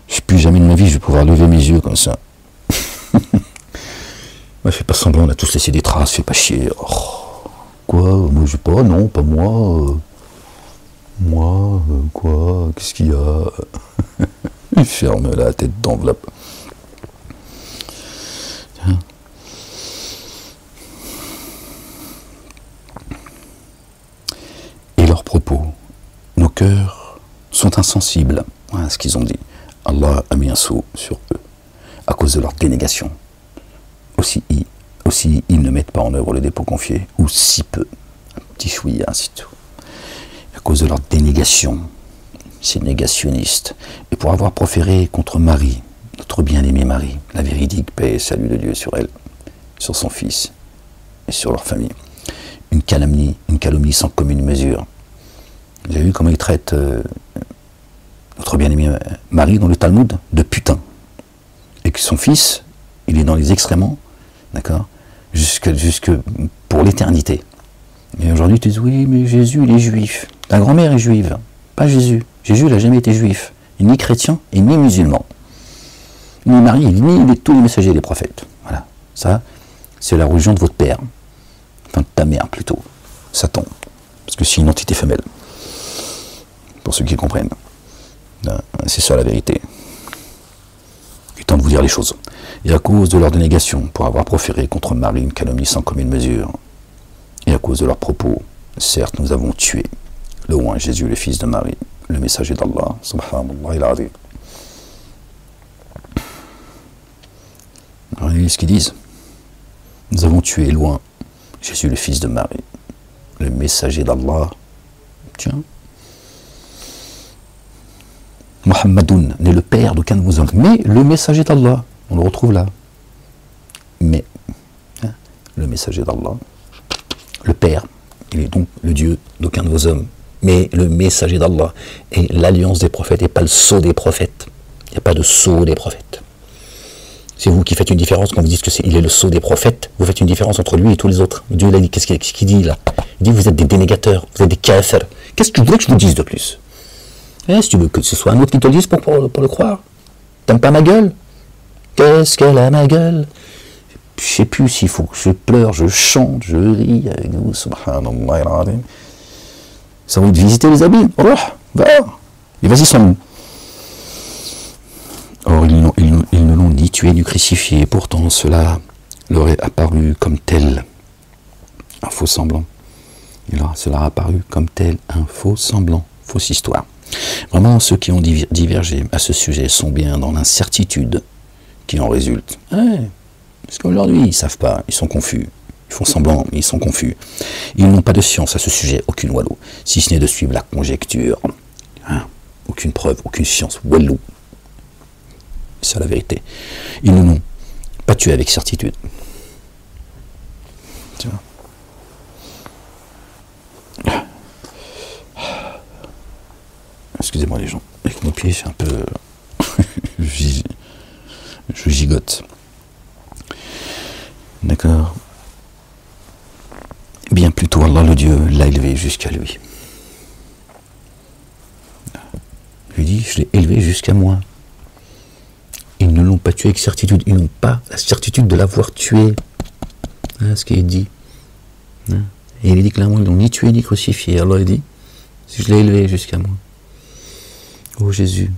je ne plus jamais de ma vie, je vais pouvoir lever mes yeux comme ça. Ouais, fais pas semblant, on a tous laissé des traces, fais pas chier. Oh, quoi? Moi, je sais pas, non, pas moi. Moi, quoi? Qu'est-ce qu'il y a? Il ferme la tête d'enveloppe. Tiens. Et leurs propos, nos cœurs sont insensibles à ce qu'ils ont dit. Allah a mis un sceau sur eux, à cause de leur dénégation. Aussi ils ne mettent pas en œuvre le dépôt confié, ou si peu, un petit chouïa, ainsi de suite. À cause de leur dénégation, ces négationnistes, et pour avoir proféré contre Marie, notre bien-aimée Marie, la véridique paix et salut de Dieu sur elle, sur son fils et sur leur famille, une calomnie sans commune mesure. Vous avez vu comment ils traitent notre bien-aimée Marie dans le Talmud de putain, et que son fils, il est dans les excréments, d'accord, jusque pour l'éternité. Et aujourd'hui, tu dis, oui, mais Jésus, il est juif. Ta grand-mère est juive, pas Jésus. Jésus, il n'a jamais été juif, ni chrétien et ni musulman. Ni Marie, ni tous les messagers des prophètes. Voilà. Ça, c'est la religion de votre père. Enfin, de ta mère, plutôt. Satan. Parce que c'est une entité femelle. Pour ceux qui comprennent. C'est ça la vérité. Il est temps de vous dire les choses. Et à cause de leur dénégation, pour avoir proféré contre Marie une calomnie sans commune mesure, Et à cause de leurs propos, certes, nous avons tué le roi Jésus, le fils de Marie, le messager d'Allah, subhanallah il-azim. Regardez ce qu'ils disent. Nous avons tué loin Jésus, le fils de Marie, le messager d'Allah. Tiens. Muhammadoun n'est le père d'aucun de vos hommes, mais le messager d'Allah. On le retrouve là. Mais, hein, le messager d'Allah, le père, il est donc le Dieu d'aucun de vos hommes, mais le messager d'Allah. Et l'alliance des prophètes et pas le sceau des prophètes. Il n'y a pas de sceau des prophètes. C'est vous qui faites une différence quand vous dites qu'il est le sceau des prophètes. Vous faites une différence entre lui et tous les autres. Dieu il a dit, qu'est-ce qu'il dit là? Il dit vous êtes des dénégateurs, vous êtes des kafirs. Qu'est-ce que tu voudrais que je vous dise de plus? Si tu veux que ce soit un autre qui te le dise pour le croire. T'aimes pas ma gueule? Qu'est-ce qu'elle a ma gueule? Je sais plus s'il faut que je pleure, je chante, je ris avec vous. Subhanallah al-azim. Ça va de visiter les abîmes. Oh, va. Et vas-y sans nous. Or, ils ne l'ont ni tué ni crucifié, pourtant cela leur est apparu comme tel un faux semblant. Cela a apparu comme tel un faux semblant, fausse histoire. Vraiment, ceux qui ont divergé à ce sujet sont bien dans l'incertitude qui en résulte. Ouais, parce qu'aujourd'hui, ils ne savent pas, ils sont confus. Ils font semblant, mais ils sont confus. Ils n'ont pas de science à ce sujet, aucune walou, si ce n'est de suivre la conjecture. Hein, aucune preuve, aucune science, walou. C'est la vérité. Ils ne l'ont pas tué avec certitude. Tu vois. Excusez-moi les gens, avec mon pied, c'est un peu... je gigote. D'accord. Bien plutôt, Allah le Dieu l'a élevé jusqu'à lui. Je lui dis, je l'ai élevé jusqu'à moi. Ils ne l'ont pas tué avec certitude. Ils n'ont pas la certitude de l'avoir tué. Hein, ce qu'il est dit. Hein. Et il dit clairement, ils n'ont ni tué ni crucifié. Allah il dit, je l'ai élevé jusqu'à moi. Oh Jésus,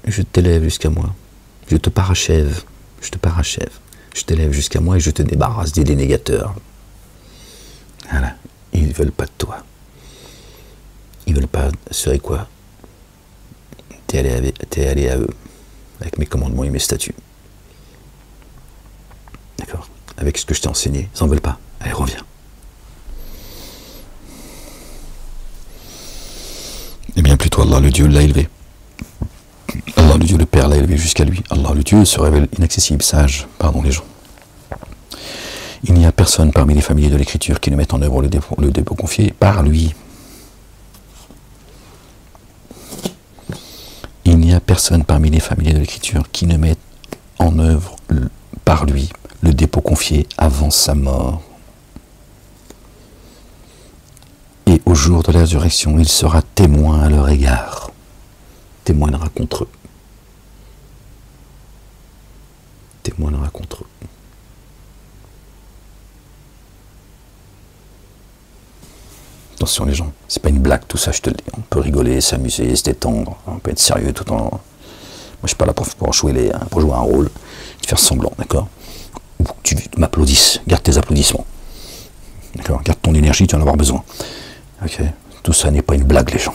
je t'élève jusqu'à moi. Je te parachève. Je te parachève. Je t'élève jusqu'à moi et je te débarrasse des dénégateurs. Voilà. Ils ne veulent pas de toi. Ils ne veulent pas... C'est quoi? T'es allé à eux, avec mes commandements et mes statuts. D'accord? Avec ce que je t'ai enseigné. Ils n'en veulent pas. Allez, reviens. Eh bien, plutôt, Allah le Dieu l'a élevé. Allah le Dieu le Père l'a élevé jusqu'à lui. Allah le Dieu se révèle inaccessible, sage. Pardon les gens. Il n'y a personne parmi les familiers de l'Écriture qui ne mette en œuvre le dépôt confié par lui. Il n'y a personne parmi les familiers de l'Écriture qui ne mette en œuvre par lui le dépôt confié avant sa mort. Et au jour de la résurrection, il sera témoin à leur égard. Témoignera contre eux. Témoignera contre eux. Attention les gens, c'est pas une blague tout ça, je te le dis. On peut rigoler, s'amuser, se détendre, on peut être sérieux tout en... Moi je suis pas là pour jouer un rôle, faire semblant, d'accord? Ou que tu m'applaudisses, garde tes applaudissements. D'accord? Garde ton énergie, tu vas en avoir besoin. Ok? Tout ça n'est pas une blague les gens.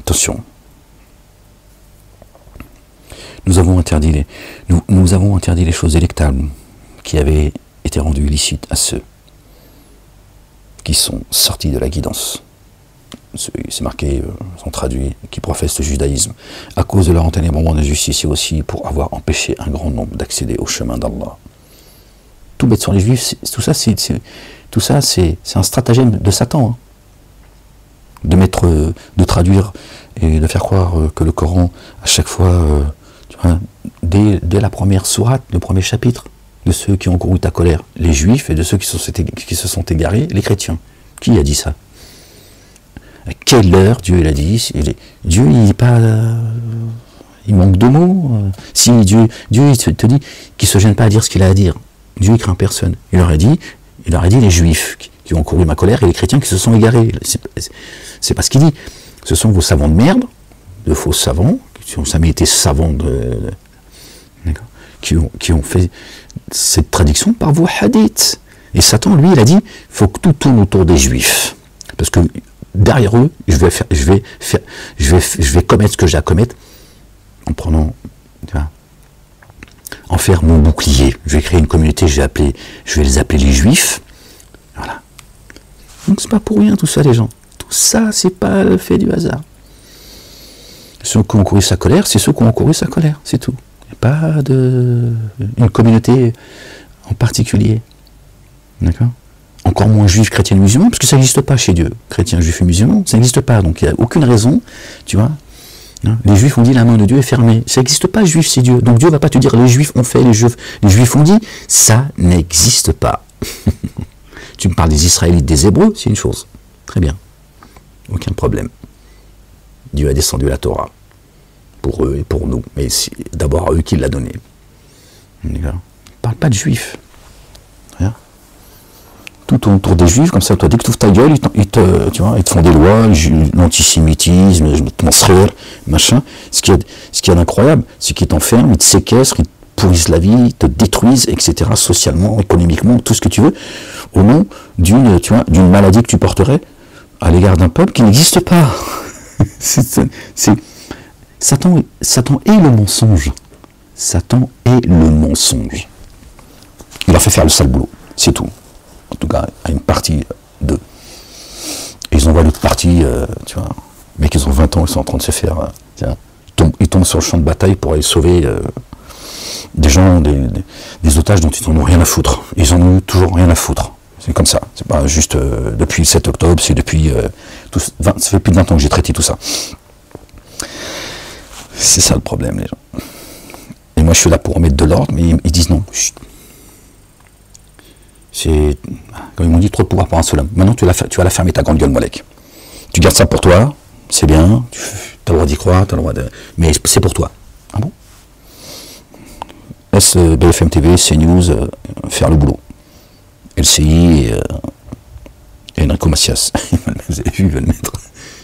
Attention. Nous avons interdit les choses délectables qui avaient été rendues illicites à ceux qui sont sortis de la guidance. C'est marqué, sont traduits, qui professent le judaïsme, à cause de leur enténébrement de justice et aussi pour avoir empêché un grand nombre d'accéder au chemin d'Allah. Tout bête sur les juifs, tout ça c'est un stratagème de Satan. Hein. De traduire et de faire croire que le Coran, à chaque fois, dès la première sourate, le premier chapitre, de ceux qui ont couru ta colère, les juifs, et de ceux qui se sont égarés, les chrétiens. Qui a dit ça? À quelle heure Dieu l'a dit? Dieu, il n'est pas... il manque de mots. Si Dieu il te dit qu'il ne se gêne pas à dire ce qu'il a à dire. Dieu ne craint personne. Il leur a dit les juifs qui ont couru ma colère et les chrétiens qui se sont égarés. C'est pas ce qu'il dit. Ce sont vos savants de merde, de faux savants, qui n'ont jamais été savants qui ont fait cette traduction par vos hadiths. Et Satan, lui, il a dit, il faut que tout tourne autour des Juifs. Parce que derrière eux, je vais commettre ce que j'ai à commettre en prenant, tu vois, en faire mon bouclier. Je vais créer une communauté, je vais les appeler les Juifs. Voilà. Donc c'est pas pour rien tout ça, les gens. Tout ça, c'est pas le fait du hasard. Ceux qui ont couru sa colère, c'est ceux qui ont couru sa colère, c'est tout. Il n'y a pas une communauté en particulier. D'accord? Encore moins juifs, chrétiens, musulmans, parce que ça n'existe pas chez Dieu. Chrétiens, juifs et musulmans, ça n'existe pas. Donc il n'y a aucune raison, tu vois. Les juifs ont dit la main de Dieu est fermée. Ça n'existe pas, juif, c'est Dieu. Donc Dieu ne va pas te dire les juifs ont fait, les juifs ont dit, ça n'existe pas. Tu me parles des Israélites, des Hébreux, c'est une chose. Très bien. Aucun problème. Dieu a descendu la Torah. Pour eux et pour nous. Mais c'est d'abord à eux qu'il l'a donné. D'accord? Ne parle pas de juifs. Rien. Tout autour des juifs, comme ça, toi, dès que tu ouvres ta gueule, ils te font des lois, l'antisémitisme, machin. Ce qu'il y a d'incroyable, c'est qu'ils t'enferment, ils te séquestrent, ils te pourrissent la vie, ils te détruisent, etc., socialement, économiquement, tout ce que tu veux, au nom d'une maladie que tu porterais à l'égard d'un peuple qui n'existe pas. Satan est le mensonge. Satan est le mensonge. Il leur fait faire le sale boulot, c'est tout. En tout cas, à une partie d'eux. Et ils envoient l'autre partie, tu vois, mais qu'ils ont 20 ans, ils sont en train de se faire... ils tombent sur le champ de bataille pour aller sauver des gens, des otages dont ils n'en ont rien à foutre. Ils en ont toujours rien à foutre. C'est comme ça. C'est pas juste depuis le 7 octobre, c'est depuis... ça fait plus de 20 ans que j'ai traité tout ça. C'est ça le problème, les gens. Et moi, je suis là pour remettre de l'ordre, mais ils disent non. Chut. C'est, comme ils m'ont dit, trop de pouvoir pour un seul homme. Maintenant, tu vas la fermer, ta grande gueule, Molek. Tu gardes ça pour toi, c'est bien, tu as le droit d'y croire, tu as le droit de... Mais c'est pour toi. Ah bon? Laisse BFM TV, CNews, faire le boulot. LCI et Enrico Macias. Vous avez vu,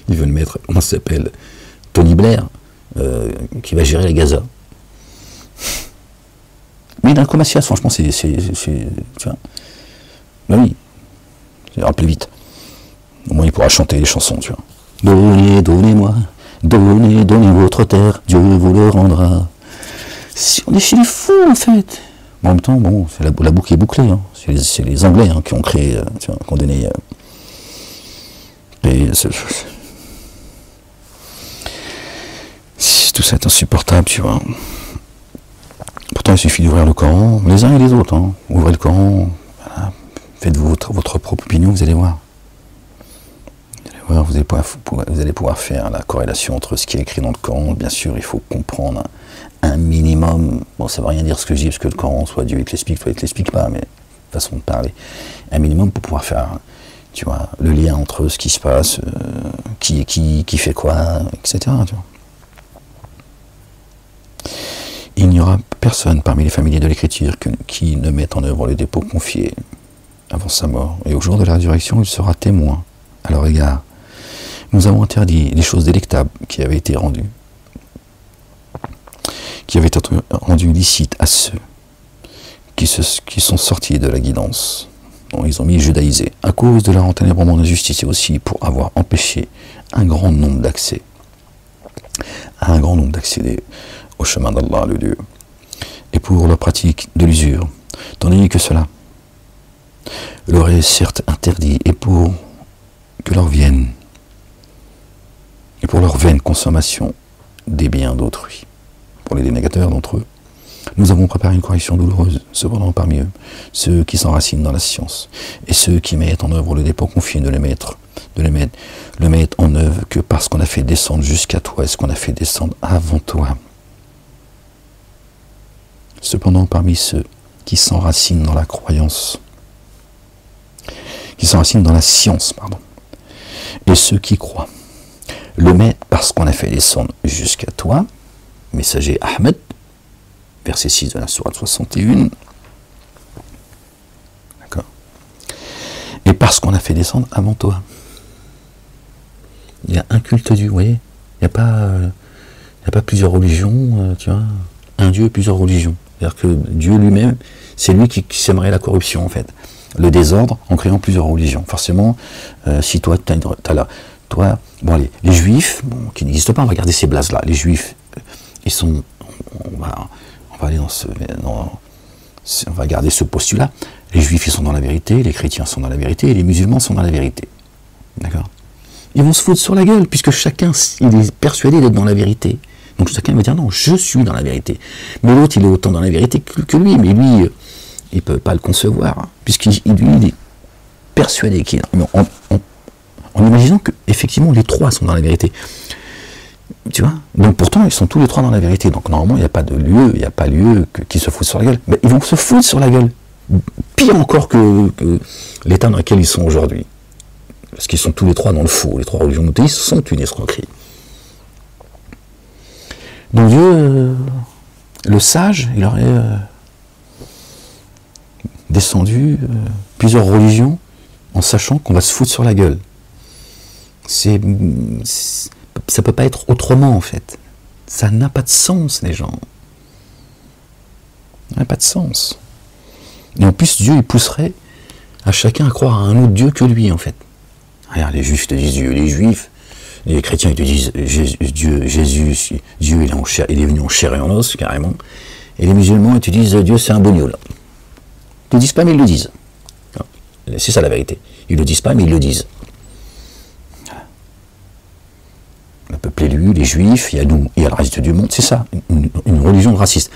ils veulent mettre, comment ça s'appelle, Tony Blair, qui va gérer les Gaza. Mais Enrico Macias, franchement, c'est tu vois. Ben oui, ça ira plus vite. Au moins il pourra chanter les chansons, tu vois. Donnez-moi, donnez votre terre, Dieu vous le rendra. Si on est chez les fous, en fait. Mais en même temps, bon, c'est la boucle est bouclée. Hein. C'est les Anglais qui ont créé, tu vois, qui ont donné... tout ça est insupportable, tu vois. Pourtant, il suffit d'ouvrir le Coran, les uns et les autres. Hein. Ouvrez le Coran, voilà. Faites votre propre opinion, vous allez voir. Vous allez pouvoir faire la corrélation entre ce qui est écrit dans le Coran. Bien sûr, il faut comprendre un minimum. Bon, ça ne veut rien dire ce que je dis, parce que le Coran, soit Dieu il te l'explique, soit il ne te l'explique pas, mais façon de parler. Un minimum pour pouvoir faire, tu vois, le lien entre ce qui se passe, qui fait quoi, etc. Tu vois. Il n'y aura personne parmi les familiers de l'Écriture qui ne mette en œuvre les dépôts confiés avant sa mort. Et au jour de la résurrection, il sera témoin à leur égard. Nous avons interdit les choses délectables qui avaient été rendues licites à ceux qui sont sortis de la guidance, dont ils ont mis judaïsé, à cause de leur enténébrement d'injustice et aussi pour avoir empêché un grand nombre d'accéder au chemin d'Allah, le Dieu, et pour leur pratique de l'usure, tandis que cela leur est certes interdit, et pour que leur vienne, et pour leur vaine consommation des biens d'autrui. Pour les dénégateurs d'entre eux, nous avons préparé une correction douloureuse, cependant parmi eux, ceux qui s'enracinent dans la science, et ceux qui mettent en œuvre le dépôt confié de le mettre en œuvre que parce qu'on a fait descendre jusqu'à toi, et ce qu'on a fait descendre avant toi. Cependant, parmi ceux qui s'enracinent dans la croyance, qui s'enracinent dans la science, et ceux qui croient, le mettent parce qu'on a fait descendre jusqu'à toi, messager Ahmed, verset 6 de la sourate 61, d'accord, et parce qu'on a fait descendre avant toi. Il y a un culte Dieu, vous voyez, il n'y a pas plusieurs religions, tu vois, un Dieu, plusieurs religions. C'est-à-dire que Dieu lui-même, c'est lui qui sèmerait la corruption, en fait. Le désordre en créant plusieurs religions. Forcément, si toi, t'as là, toi, bon, les juifs, bon, qui n'existent pas, on va garder ces blases-là. Les juifs, ils sont, on va aller on va garder ce postulat. Les juifs, ils sont dans la vérité, les chrétiens sont dans la vérité, et les musulmans sont dans la vérité. D'accord? Ils vont se foutre sur la gueule, puisque chacun, il est persuadé d'être dans la vérité. Donc chacun va dire, non, je suis dans la vérité. Mais l'autre, il est autant dans la vérité que lui, mais lui, il ne peut pas le concevoir, puisqu'il il est persuadé qu'il est... En imaginant qu'effectivement, les trois sont dans la vérité. Tu vois? Donc pourtant, ils sont tous les trois dans la vérité. Donc normalement, il n'y a pas de lieu, il n'y a pas lieu qu'ils se foutent sur la gueule. Mais ils vont se foutre sur la gueule. Pire encore que l'état dans lequel ils sont aujourd'hui. Parce qu'ils sont tous les trois dans le faux. Les trois religions monothéistes sont une escroquerie. Donc Dieu, le sage, il aurait descendu plusieurs religions en sachant qu'on va se foutre sur la gueule. Ça peut pas être autrement, en fait. Ça n'a pas de sens, les gens. Ça n'a pas de sens. Et en plus, Dieu, il pousserait à chacun à croire à un autre Dieu que lui, en fait. Regarde, les Juifs te disent Dieu, les Juifs, les chrétiens, ils te disent Jésus, Dieu, il est venu en chair et en os, carrément. Et les musulmans, ils te disent Dieu, c'est un bougnoul. Ils ne le disent pas, mais ils le disent. C'est ça la vérité. Ils ne le disent pas, mais ils le disent. Le peuple élu, les Juifs, il y a nous, il y a le reste du monde, c'est ça, une religion raciste.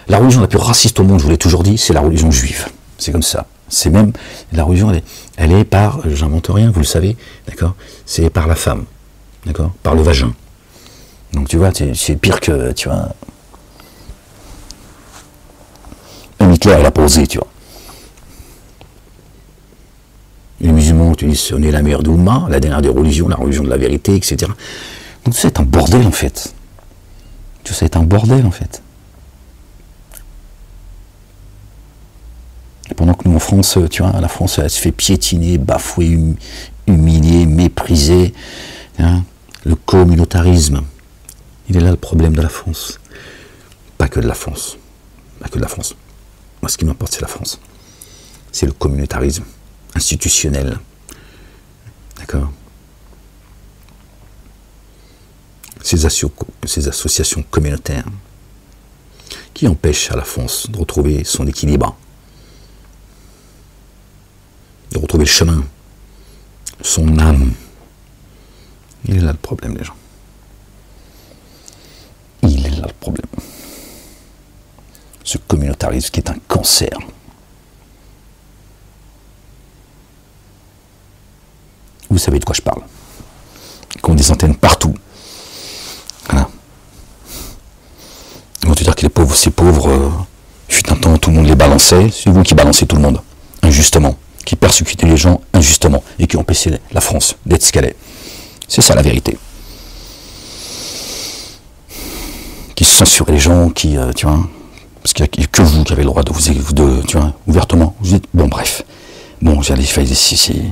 La religion la plus raciste au monde, je vous l'ai toujours dit, c'est la religion juive. C'est comme ça. C'est même, la religion, elle est par, j'invente rien, vous le savez, d'accord? C'est par la femme, d'accord? Par le vagin. Donc tu vois, c'est pire que, tu vois, un Hitler, il a posé, tu vois. Les musulmans, tu dis, on est la meilleure d'Oumma, la dernière des religions, la religion de la vérité, etc. Donc tout ça est un bordel, en fait. Tout ça est un bordel, en fait. Et pendant que nous, en France, tu vois, la France, elle se fait piétiner, bafouer, humilier, mépriser. Hein, le communautarisme. Il est là le problème de la France. Pas que de la France. Pas que de la France. Moi, ce qui m'importe, c'est la France. C'est le communautarisme institutionnel. D'accord? Ces associations communautaires qui empêchent à la France de retrouver son équilibre, de retrouver le chemin, son âme. Il est là le problème, les gens. Il est là le problème. Ce communautarisme qui est un cancer. Vous savez de quoi je parle. Qu'on a des antennes partout. Voilà. Ils vont te dire que les pauvres, ces pauvres, fut un temps où tout le monde les balançait. C'est vous qui balancez tout le monde, injustement. Qui persécutaient les gens injustement. Et qui empêchaient la France d'être ce qu'elle est. C'est ça la vérité. Qui censuraient les gens, qui, tu vois, parce qu'il n'y a que vous qui avez le droit de vous, tu vois, ouvertement. Vous dites, bon, bref. Bon, j'allais faire ici.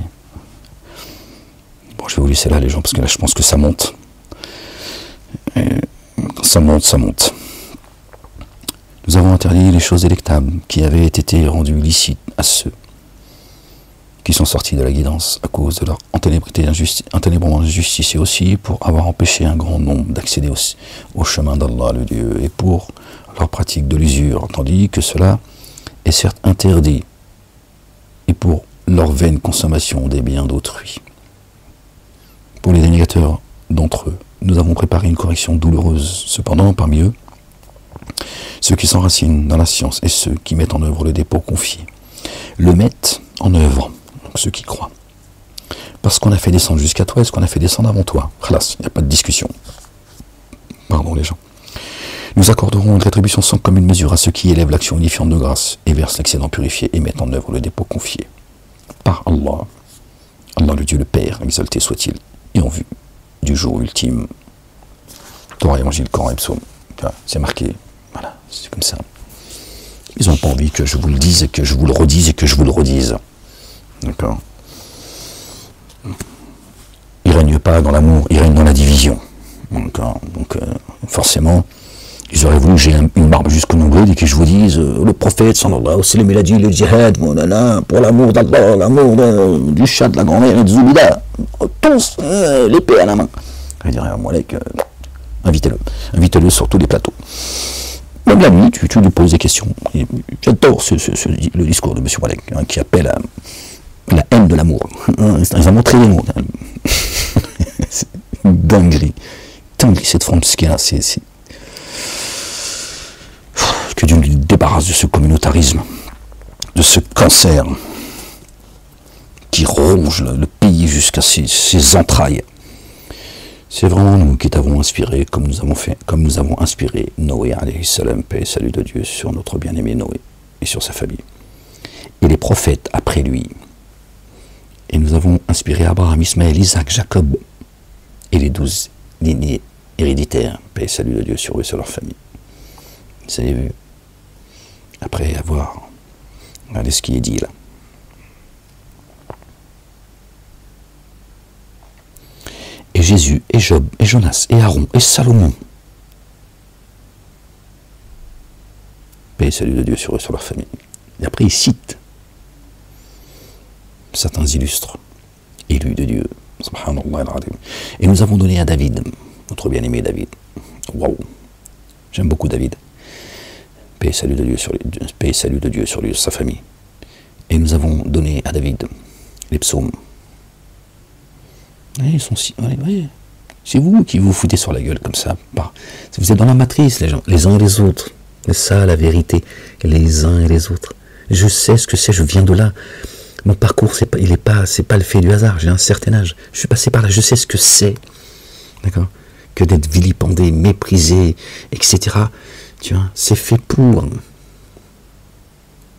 Bon, je vais vous laisser là, les gens, parce que là, je pense que ça monte. Et ça monte. Nous avons interdit les choses délectables qui avaient été rendues illicites à ceux qui sont sortis de la guidance à cause de leur enténébrement injustice et aussi pour avoir empêché un grand nombre d'accéder au chemin d'Allah, le Dieu, et pour leur pratique de l'usure, tandis que cela est certes interdit, et pour leur vaine consommation des biens d'autrui. Pour les dénégateurs d'entre eux, nous avons préparé une correction douloureuse. Cependant, parmi eux, ceux qui s'enracinent dans la science et ceux qui mettent en œuvre le dépôt confié, le mettent en œuvre, donc ceux qui croient. Parce qu'on a fait descendre jusqu'à toi, est-ce qu'on a fait descendre avant toi? Khalas, il n'y a pas de discussion. Pardon les gens. Nous accorderons une rétribution sans commune mesure à ceux qui élèvent l'action unifiante de grâce et versent l'excédent purifié et mettent en œuvre le dépôt confié. Par Allah, Allah le Dieu le Père, exalté soit-il, et en vue du jour ultime. Torah, Évangile, Coran et Psaume. C'est marqué. Voilà, c'est comme ça. Ils n'ont pas envie que je vous le dise et que je vous le redise et que je vous le redise. D'accord? Il ne règne pas dans l'amour, il règne dans la division. D'accord? Donc, forcément, Ils auraient voulu que j'ai une barbe jusqu'au nombril et que je vous dise le prophète, sallallahu alayhi wa sallam, il a dit le djihad, pour l'amour d'Allah, l'amour du chat, de la grand-mère et de Zoubida, tous l'épée à la main. Je dirais à Moulek, invitez-le sur tous les plateaux. Même la nuit, tu lui poses des questions. J'adore le discours de M. Moulek, hein, qui appelle à la haine de l'amour. Ils ont montré les mots. C'est une dinguerie. Dinguerie, cette forme, ce qu'il y a, c'est... Que Dieu nous débarrasse de ce communautarisme, de ce cancer qui ronge le pays jusqu'à ses entrailles. C'est vraiment nous qui t'avons inspiré, comme nous avons inspiré Noé, alayhi salam, paix et salut de Dieu sur notre bien-aimé Noé et sur sa famille. Et les prophètes après lui. Et nous avons inspiré Abraham, Ismaël, Isaac, Jacob et les 12 lignées héréditaires, paix et salut de Dieu sur eux et sur leur famille. Vous avez vu, après avoir regardé ce qui est dit là. Et Jésus, et Job, et Jonas, et Aaron, et Salomon. Paix et salut de Dieu sur eux et sur leur famille. Et après il cite certains illustres, élus de Dieu. Subhanallah al-Azim. Et nous avons donné à David, notre bien-aimé David. Waouh, j'aime beaucoup David. Paix et salut de Dieu sur lui et sa famille. Et nous avons donné à David les psaumes. Ils sont si... Ouais. C'est vous qui vous foutez sur la gueule comme ça. Vous êtes dans la matrice, les gens, les uns et les autres. C'est ça la vérité, les uns et les autres. Je sais ce que c'est, je viens de là. Mon parcours, c'est pas le fait du hasard. J'ai un certain âge. Je suis passé par là, je sais ce que c'est. D'accord ? Que d'être vilipendé, méprisé, etc. Tu vois, c'est fait pour.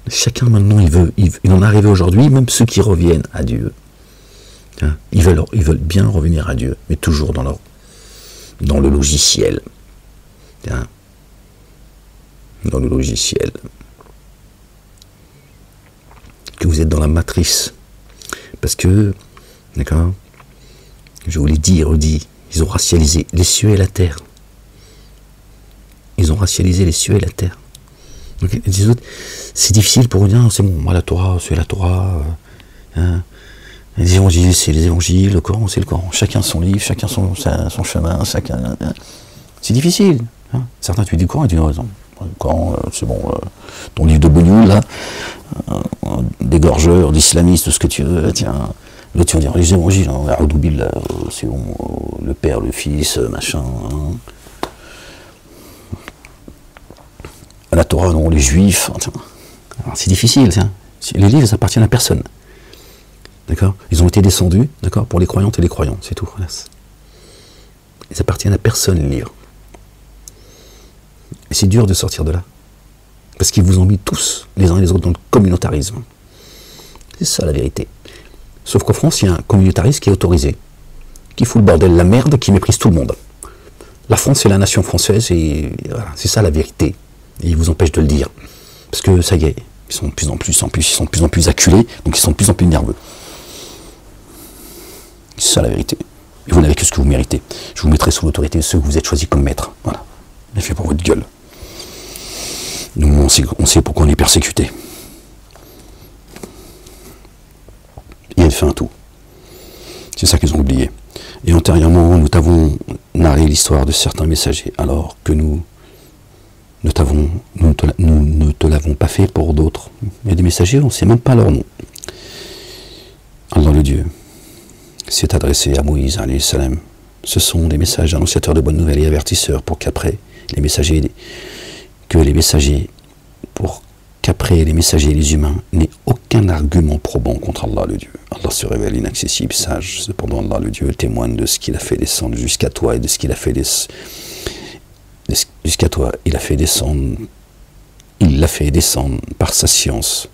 Chacun maintenant, il en est arrivé aujourd'hui, même ceux qui reviennent à Dieu. Hein, ils veulent bien revenir à Dieu, mais toujours dans le logiciel. Hein, dans le logiciel. Que vous êtes dans la matrice. Parce que, d'accord, je vous l'ai dit et redit, ils ont racialisé les cieux et la terre. Ils ont racialisé les cieux et la terre. Donc, les autres, c'est difficile pour eux, c'est bon, moi la Torah, c'est la Torah. Hein, les évangiles, c'est les évangiles, le Coran, c'est le Coran. Chacun son livre, chacun son chemin, chacun. C'est difficile. Hein. Certains, tu dis le Coran, et tu dis raison. Le Coran, c'est bon. Ton livre de Bougnoul, là, dégorgeur, d'islamistes, tout ce que tu veux, tiens. Là, tu vas dire les évangiles, hein, c'est bon, le Père, le Fils, machin. Hein. La Torah, non, les Juifs. C'est difficile, tiens. Les livres, ça appartient à personne. D'accord ? Ils ont été descendus, d'accord, pour les croyantes et les croyants, c'est tout. Ils appartiennent à personne, les livres. Et c'est dur de sortir de là. Parce qu'ils vous ont mis tous, les uns et les autres, dans le communautarisme. C'est ça la vérité. Sauf qu'en France, il y a un communautarisme qui est autorisé, qui fout le bordel, la merde, qui méprise tout le monde. La France, c'est la nation française, et voilà, c'est ça la vérité. Et ils vous empêchent de le dire. Parce que ça y est, ils sont de plus en plus acculés, donc ils sont de plus en plus nerveux. C'est ça la vérité. Et vous n'avez que ce que vous méritez. Je vous mettrai sous l'autorité de ceux que vous êtes choisis comme maîtres. Voilà. Mais fait pour votre gueule. Nous, on sait pourquoi on est persécuté. Et elle fait un tout. C'est ça qu'ils ont oublié. Et antérieurement, nous t'avons narré l'histoire de certains messagers, alors que nous ne te l'avons pas fait pour d'autres. Il y a des messagers, on ne sait même pas leur nom. Allah le Dieu s'est adressé à Moïse, alayhi salam. Ce sont des messages annonciateurs de bonnes nouvelles et avertisseurs pour qu'après les messagers et les humains n'aient aucun argument probant contre Allah le Dieu. Allah se révèle inaccessible, sage. Cependant, Allah le Dieu témoigne de ce qu'il a fait descendre jusqu'à toi et de ce qu'il a fait jusqu'à toi. Il l'a fait descendre par sa science.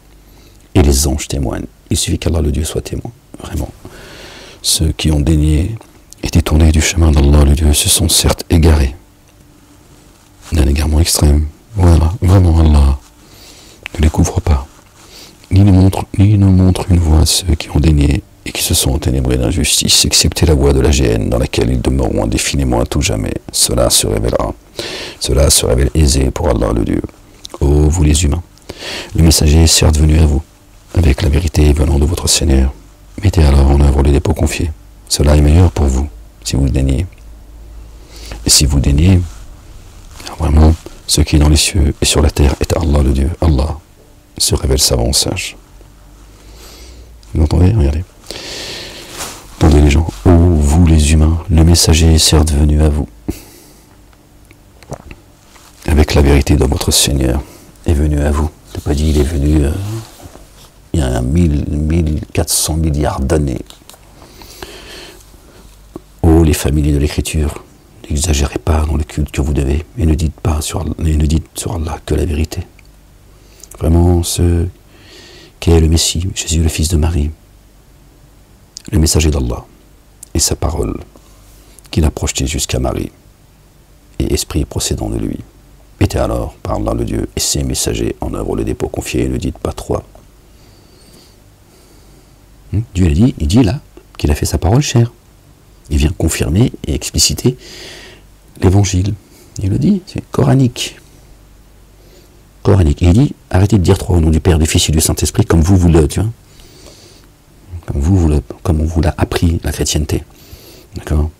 Et les anges témoignent. Il suffit qu'Allah le Dieu soit témoin. Vraiment. Ceux qui ont daigné et détourné du chemin d'Allah le Dieu se sont certes égarés. D'un égarement extrême. Voilà. Vraiment, Allah ne les couvre pas. Ni ne montre une voie à ceux qui ont daigné et qui se sont enténébrés d'injustice, excepté la voie de la géhenne dans laquelle ils demeureront indéfiniment à tout jamais. Cela se révélera. Cela se révèle aisé pour Allah le Dieu. Ô vous les humains, le messager est certes venu à vous, avec la vérité venant de votre Seigneur. Mettez alors en œuvre les dépôts confiés. Cela est meilleur pour vous, si vous le daignez. Et si vous daignez, vraiment, ce qui est dans les cieux et sur la terre est Allah le Dieu. Allah se révèle savant, sage. Vous entendez? Regardez. Entendez les gens. Ô vous les humains, le messager est certes venu à vous, avec la vérité de votre Seigneur est venu à vous. Je n'ai pas dit il est venu il y a 1400 milliards d'années. Ô les familiers de l'écriture, n'exagérez pas dans le culte que vous devez et ne dites sur Allah que la vérité. Vraiment, ce qu'est le Messie, Jésus le fils de Marie, le messager d'Allah et sa parole qu'il a projetée jusqu'à Marie et esprit procédant de lui. Mettez alors par Allah le Dieu et ses messagers en œuvre le dépôt confié et ne dites pas trois. Dieu il dit là qu'il a fait sa parole chère. Il vient confirmer et expliciter l'évangile. Il le dit, c'est coranique. Coranique. Et il dit, arrêtez de dire trois au nom du Père, du Fils et du Saint-Esprit comme vous le, tu vois. Comme on vous l'a appris, la chrétienté. D'accord?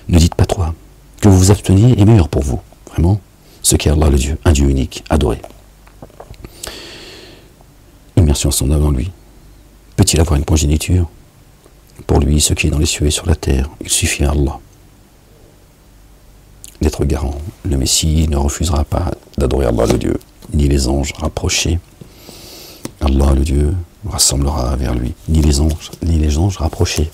Ne dites pas trois. Que vous vous absteniez est meilleur pour vous. Vraiment. Ce qu'est Allah le Dieu, un Dieu unique, adoré. Immersion son âme en lui. Peut-il avoir une progéniture? Pour lui, ce qui est dans les cieux et sur la terre, il suffit à Allah d'être garant. Le Messie ne refusera pas d'adorer Allah le Dieu, ni les anges rapprochés. Allah le Dieu rassemblera vers lui, ni les anges rapprochés.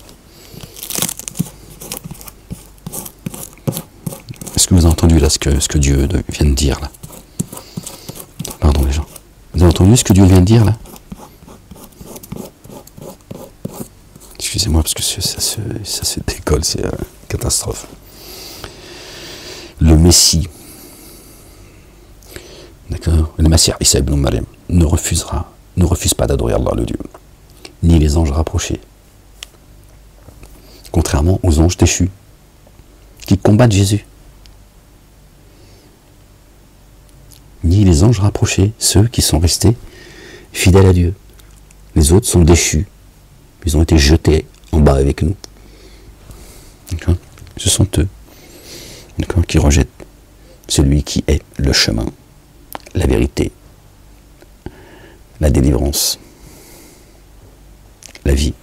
Est-ce que vous avez entendu là ce que Dieu vient de dire là? Pardon les gens. Vous avez entendu ce que Dieu vient de dire là? Excusez-moi parce que ça se décolle, c'est une catastrophe. Le Messie, d'accord, le Messie Isa ibn Maryam ne refuse pas d'adorer Allah le Dieu, ni les anges rapprochés, contrairement aux anges déchus qui combattent Jésus, ni les anges rapprochés, ceux qui sont restés fidèles à Dieu. Les autres sont déchus. Ils ont été jetés en bas avec nous. Ce sont eux qui rejettent celui qui est le chemin, la vérité, la délivrance, la vie.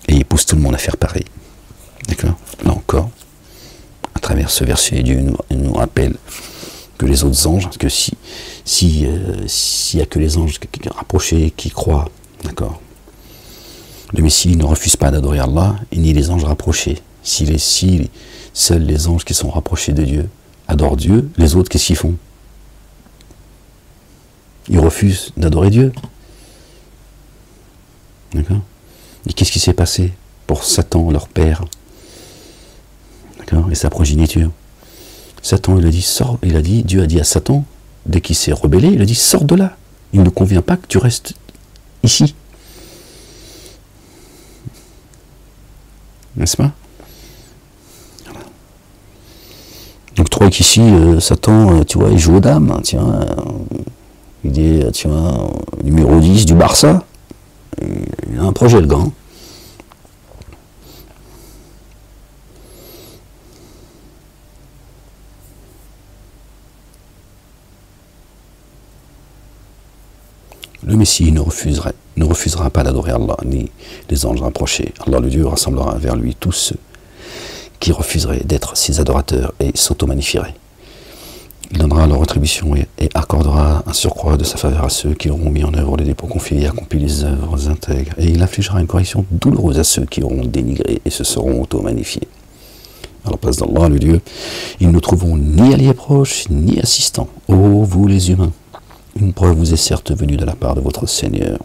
Et ils poussent tout le monde à faire pareil. D'accord? Là encore, à travers ce verset, Dieu nous rappelle que les autres anges, parce que s'il y a que les anges rapprochés qui croient, d'accord, le Messie ne refuse pas d'adorer Allah, et ni les anges rapprochés. Si seuls les anges qui sont rapprochés de Dieu adorent Dieu, les autres, qu'est-ce qu'ils font? Ils refusent d'adorer Dieu. D'accord? Et qu'est-ce qui s'est passé pour Satan, leur père? D'accord? Et sa progéniture. Satan, Dieu a dit à Satan, dès qu'il s'est rebellé, il a dit, sors de là. Il ne convient pas que tu restes ici. N'est-ce pas? Voilà. Donc, tu vois qu'ici, Satan, tu vois, il joue aux dames. Tiens, il est, tu vois, numéro 10 du Barça. Il a un projet, le gars. Le Messie ne refusera pas d'adorer Allah, ni les anges rapprochés. Allah le Dieu rassemblera vers lui tous ceux qui refuseraient d'être ses adorateurs et s'auto-magnifieraient. Il donnera leur rétribution et accordera un surcroît de sa faveur à ceux qui auront mis en œuvre les dépôts confiés et accompli les œuvres intègres. Et il affligera une correction douloureuse à ceux qui auront dénigré et se seront auto-magnifiés. À la place d'Allah le Dieu, ils ne trouveront ni alliés proches, ni assistants. Ô vous les humains! Une preuve vous est certes venue de la part de votre Seigneur.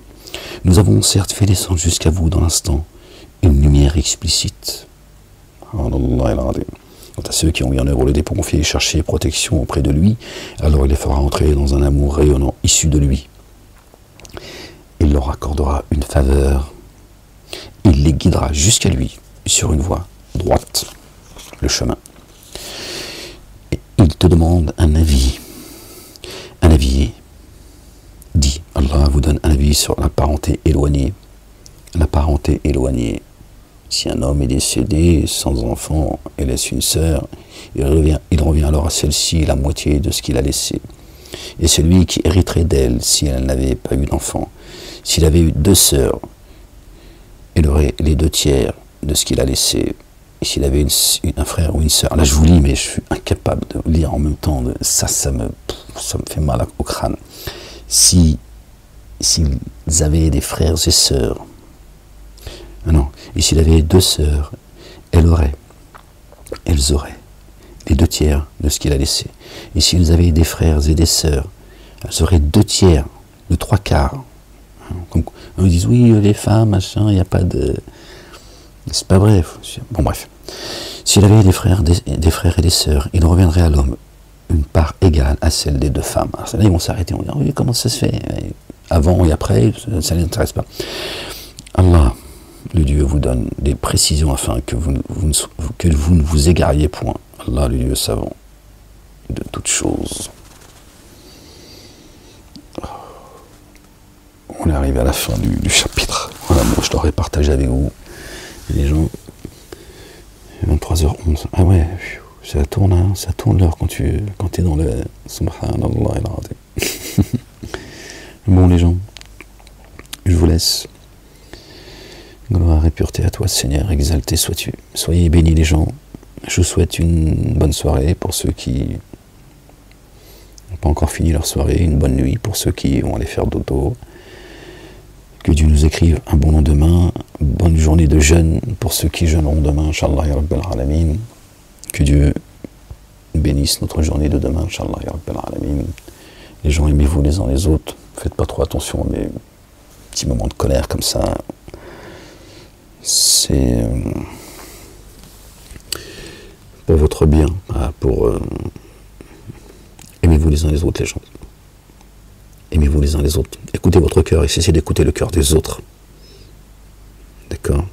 Nous avons certes fait descendre jusqu'à vous dans l'instant une lumière explicite. Quant à ceux qui ont mis en œuvre le dépôt confié et cherché protection auprès de lui, alors il les fera entrer dans un amour rayonnant issu de lui. Il leur accordera une faveur. Il les guidera jusqu'à lui sur une voie droite, le chemin. Et il te te demande un avis. Un avis dit. Allah vous donne un avis sur la parenté éloignée. La parenté éloignée. Si un homme est décédé sans enfant et laisse une sœur, il revient alors à celle-ci la moitié de ce qu'il a laissé. Et celui qui hériterait d'elle si elle n'avait pas eu d'enfant, s'il avait eu 2 sœurs, il aurait les 2 tiers de ce qu'il a laissé. Et s'il avait un frère ou une sœur, là je vous lis, mais je suis incapable de lire en même temps, ça me fait mal au crâne. S'ils avaient des frères et sœurs, non, et s'il avait 2 sœurs, elles auraient les 2 tiers de ce qu'il a laissé. Et s'ils avaient des frères et des sœurs, elles auraient 2 tiers, le 3/4. Comme, ils disent, oui, les femmes, machin, il n'y a pas de... C'est pas vrai. Bon, bref. S'il avait des frères et des sœurs, il reviendrait à l'homme une part égale à celle des 2 femmes. Alors là, ils vont s'arrêter, on va dire, oui, comment ça se fait? Avant et après, ça ne les intéresse pas. Allah, le Dieu, vous donne des précisions afin que vous ne vous égariez point. Allah, le Dieu savant de toutes choses. On est arrivé à la fin du chapitre. Voilà, moi je l'aurais partagé avec vous. Les gens, 23h11. Ah ouais, ça tourne, hein, ça tourne l'heure quand tu es dans le Subhanallah el-Azim. Bon les gens, je vous laisse. Gloire et pureté à toi, Seigneur, exalté sois-tu. Soyez bénis les gens. Je vous souhaite une bonne soirée pour ceux qui n'ont pas encore fini leur soirée, une bonne nuit pour ceux qui vont aller faire dodo. Que Dieu nous écrive un bon lendemain, bonne journée de jeûne pour ceux qui jeûneront demain, Inch'Allah ya Rabbal Alamin. Que Dieu bénisse notre journée de demain, Inch'Allah ya Rabbal Alamin. Les gens, aimez-vous les uns les autres, faites pas trop attention à mes petits moments de colère comme ça. C'est pour votre bien, pour aimez-vous les uns les autres, les gens. Aimez-vous les uns les autres. Écoutez votre cœur et cessez d'écouter le cœur des autres. D'accord?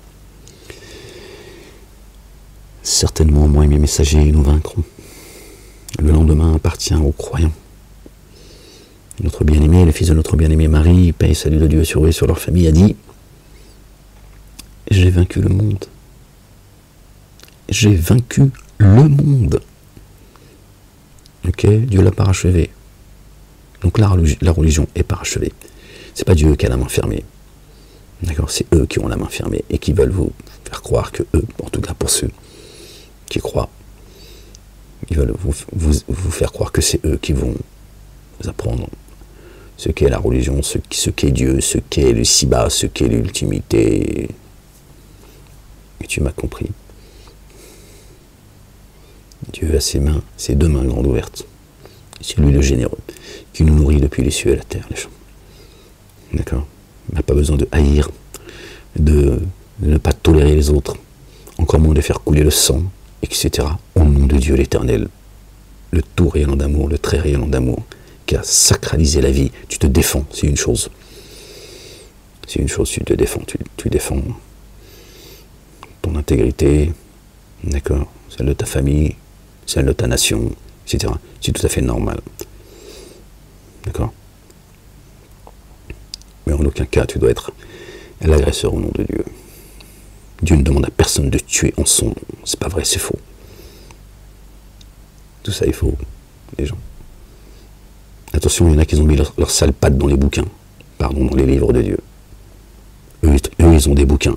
Certainement, moi et mes messagers, nous vaincrons. Le lendemain appartient aux croyants. Notre bien-aimé, le fils de notre bien-aimé Marie, paix et salut de Dieu sur eux et sur leur famille, a dit: j'ai vaincu le monde. J'ai vaincu le monde. Ok? Dieu l'a parachevé. Donc la religion est parachevée. C'est pas Dieu qui a la main fermée. D'accord? C'est eux qui ont la main fermée et qui veulent vous faire croire que eux, en tout cas pour ceux qui croient, ils veulent vous faire croire que c'est eux qui vont vous apprendre ce qu'est la religion, ce qu'est Dieu, ce qu'est le Siba, ce qu'est l'ultimité. Et tu m'as compris. Dieu a ses 2 mains grandes ouvertes. C'est lui le généreux, qui nous nourrit depuis les cieux et la terre, les gens. D'accord? On n'a pas besoin de haïr, de ne pas tolérer les autres, encore moins de faire couler le sang, etc. Au nom de Dieu l'éternel, le tout rayonnant d'amour, le très rayonnant d'amour, qui a sacralisé la vie. Tu te défends, c'est une chose. C'est une chose, tu te défends, tu défends ton intégrité, d'accord, celle de ta famille, celle de ta nation, etc. C'est tout à fait normal. D'accord? Mais en aucun cas, tu dois être l'agresseur au nom de Dieu. Dieu ne demande à personne de tuer en son nom. C'est pas vrai, c'est faux. Tout ça est faux, les gens. Attention, il y en a qui ont mis leur sale patte dans les bouquins. Pardon, dans les livres de Dieu. Eux, ils ont des bouquins.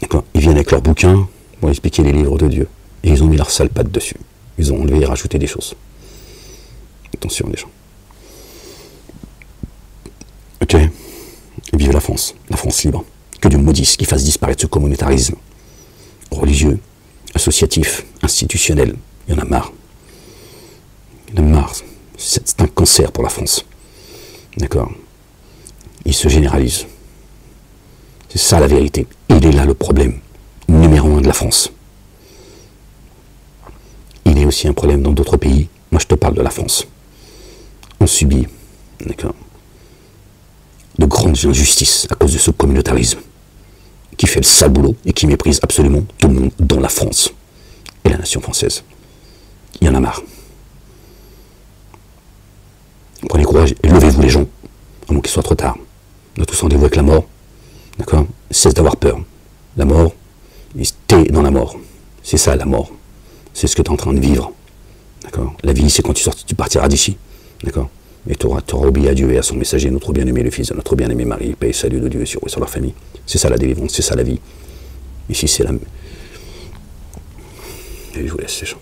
D'accord? Ils viennent avec leurs bouquins pour expliquer les livres de Dieu. Et ils ont mis leur sale patte dessus. Ils ont enlevé et rajouté des choses. Attention, les gens. Ok. Vive la France libre. Que Dieu maudisse, qu'il fasse disparaître ce communautarisme religieux, associatif, institutionnel. Il y en a marre. Il y en a marre. C'est un cancer pour la France. D'accord? Il se généralise. C'est ça la vérité. Et il est là le problème numéro 1 de la France. Il est aussi un problème dans d'autres pays. Moi, je te parle de la France. On subit, d'accord, de grandes injustices à cause de ce communautarisme qui fait le sale boulot et qui méprise absolument tout le monde dans la France. et la nation française. Il y en a marre. Prenez courage et levez-vous les gens, avant qu'il soit trop tard. On a tous rendez-vous avec la mort, d'accord? Cesse d'avoir peur. La mort, t'es dans la mort. C'est ça la mort. C'est ce que tu es en train de vivre. D'accord? La vie, c'est quand tu partiras d'ici. D'accord? Et tu auras obéi à Dieu et à son messager, notre bien-aimé, le Fils de notre bien-aimé Marie, paix et salut de Dieu sur leur famille. C'est ça la délivrance, c'est ça la vie. Ici, c'est la... Et je vous laisse ces gens.